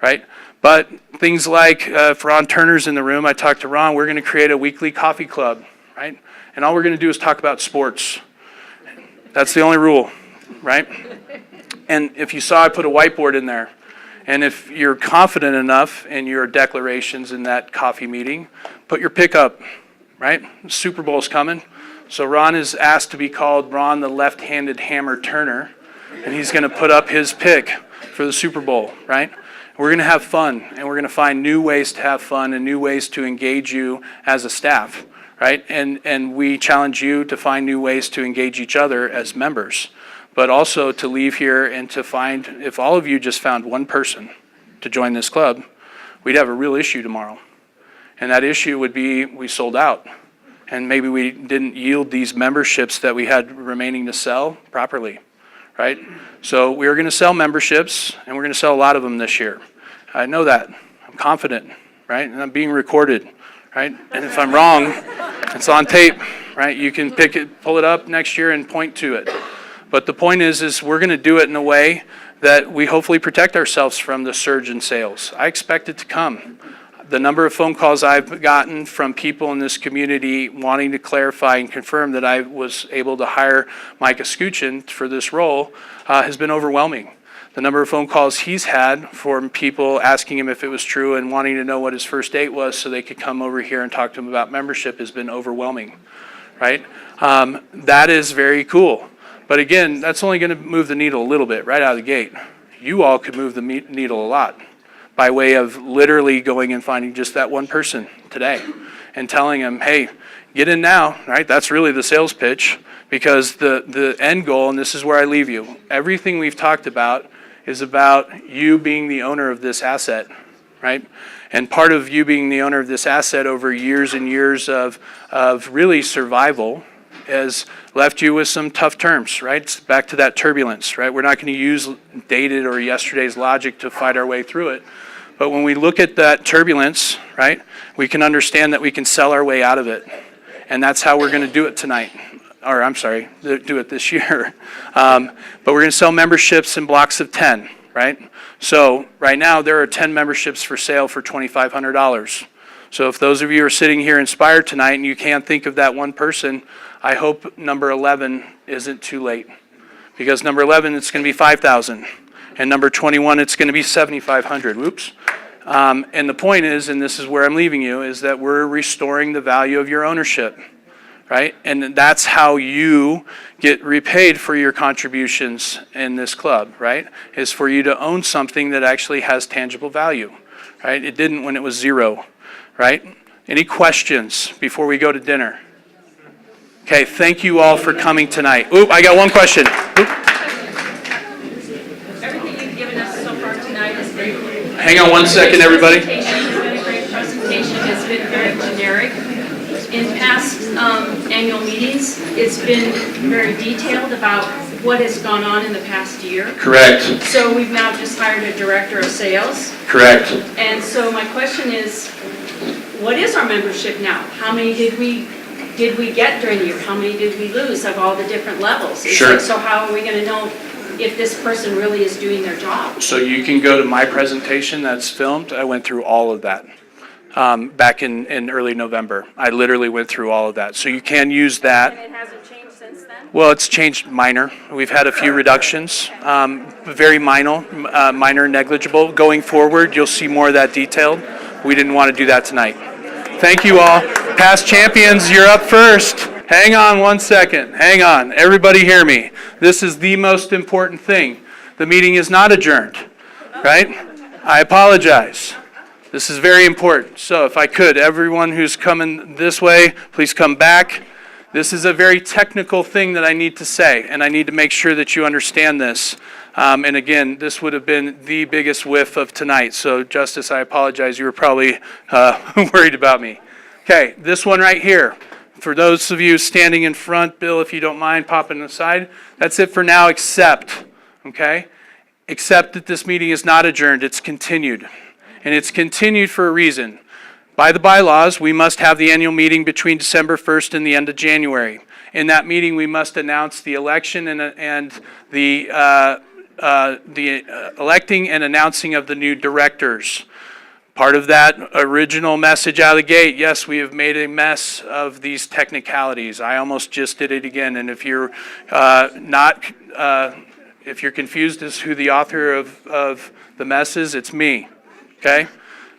right? But things like, if Ron Turner's in the room, I talked to Ron, we're going to create a weekly coffee club, right? And all we're going to do is talk about sports. That's the only rule, right? And if you saw, I put a whiteboard in there. And if you're confident enough in your declarations in that coffee meeting, put your pick up, right? Super Bowl's coming. So Ron is asked to be called Ron the Left-Handed Hammer Turner, and he's going to put up his pick for the Super Bowl, right? We're going to have fun, and we're going to find new ways to have fun and new ways to engage you as a staff, right? And we challenge you to find new ways to engage each other as members. But also to leave here and to find, if all of you just found one person to join this club, we'd have a real issue tomorrow. And that issue would be we sold out. And maybe we didn't yield these memberships that we had remaining to sell properly, right? So we're going to sell memberships, and we're going to sell a lot of them this year. I know that. I'm confident, right? And I'm being recorded, right? And if I'm wrong, it's on tape, right? You can pull it up next year and point to it. But the point is we're going to do it in a way that we hopefully protect ourselves from the surge in sales. I expect it to come. The number of phone calls I've gotten from people in this community wanting to clarify and confirm that I was able to hire Mike Escuchin for this role has been overwhelming. The number of phone calls he's had from people asking him if it was true and wanting to know what his first date was so they could come over here and talk to him about membership has been overwhelming, right? That is very cool. But again, that's only going to move the needle a little bit right out of the gate. You all could move the needle a lot by way of literally going and finding just that one person today and telling them, hey, get in now, right? That's really the sales pitch, because the end goal, and this is where I leave you, everything we've talked about is about you being the owner of this asset, right? And part of you being the owner of this asset over years and years of really survival has left you with some tough terms, right? It's back to that turbulence, right? We're not going to use dated or yesterday's logic to fight our way through it. But when we look at that turbulence, right, we can understand that we can sell our way out of it. And that's how we're going to do it tonight. Or I'm sorry, do it this year. But we're going to sell memberships in blocks of 10, right? So right now, there are 10 memberships for sale for $2,500. So if those of you are sitting here inspired tonight and you can't think of that one person, I hope number 11 isn't too late. Because number 11, it's going to be 5,000. And number 21, it's going to be 7,500. Whoops. And the point is, and this is where I'm leaving you, is that we're restoring the value of your ownership, right? And that's how you get repaid for your contributions in this club, right? Is for you to own something that actually has tangible value, right? It didn't when it was zero, right? Any questions before we go to dinner? Okay, thank you all for coming tonight. Oop, I got one question. Oop. Everything you've given us so far tonight has been... Hang on one second, everybody. It's been a great presentation. It's been very generic. In past annual meetings, it's been very detailed about what has gone on in the past year. Correct. So we've now just hired a director of sales. Correct. And so my question is, what is our membership now? How many did we get during the year? How many did we lose of all the different levels? It's Sure. like, so how are we going to know if this person really is doing their job? So you can go to my presentation that's filmed. I went through all of that back in early November. I literally went through all of that. So you can use that. And it hasn't changed since then? Well, it's changed minor. We've had a few reductions, very minor, negligible. Going forward, you'll see more of that detailed. We didn't want to do that tonight. Thank you all. Past champions, you're up first. Hang on one second. Hang on. Everybody hear me. This is the most important thing. The meeting is not adjourned, right? I apologize. This is very important. So if I could, everyone who's coming this way, please come back. This is a very technical thing that I need to say, and I need to make sure that you understand this. And again, this would have been the biggest whiff of tonight. So Justice, I apologize. You were probably worried about me. Okay, this one right here. For those of you standing in front, Bill, if you don't mind popping aside, that's it for now, except, okay? Except that this meeting is not adjourned, it's continued. And it's continued for a reason. By the bylaws, we must have the annual meeting between December 1st and the end of January. In that meeting, we must announce the election and the electing and announcing of the new directors. Part of that original message out of the gate, yes, we have made a mess of these technicalities. I almost just did it again. And if you're if you're confused as who the author of the mess is, it's me. Okay?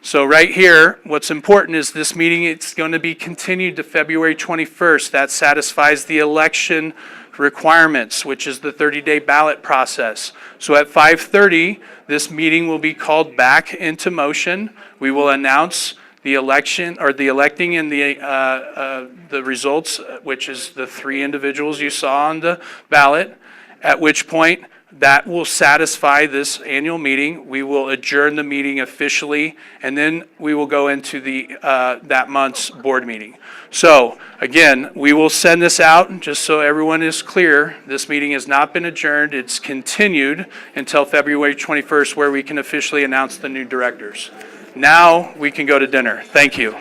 So right here, what's important is this meeting, it's going to be continued to February 21st. That satisfies the election requirements, which is the 30-day ballot process. So at 5:30, this meeting will be called back into motion. We will announce the election, or the electing and the results, which is the 3 individuals you saw on the ballot, at which point that will satisfy this annual meeting. We will adjourn the meeting officially, and then we will go into the that month's board meeting. So, again, we will send this out, just so everyone is clear. This meeting has not been adjourned. It's continued until February 21st, where we can officially announce the new directors. Now, we can go to dinner. Thank you.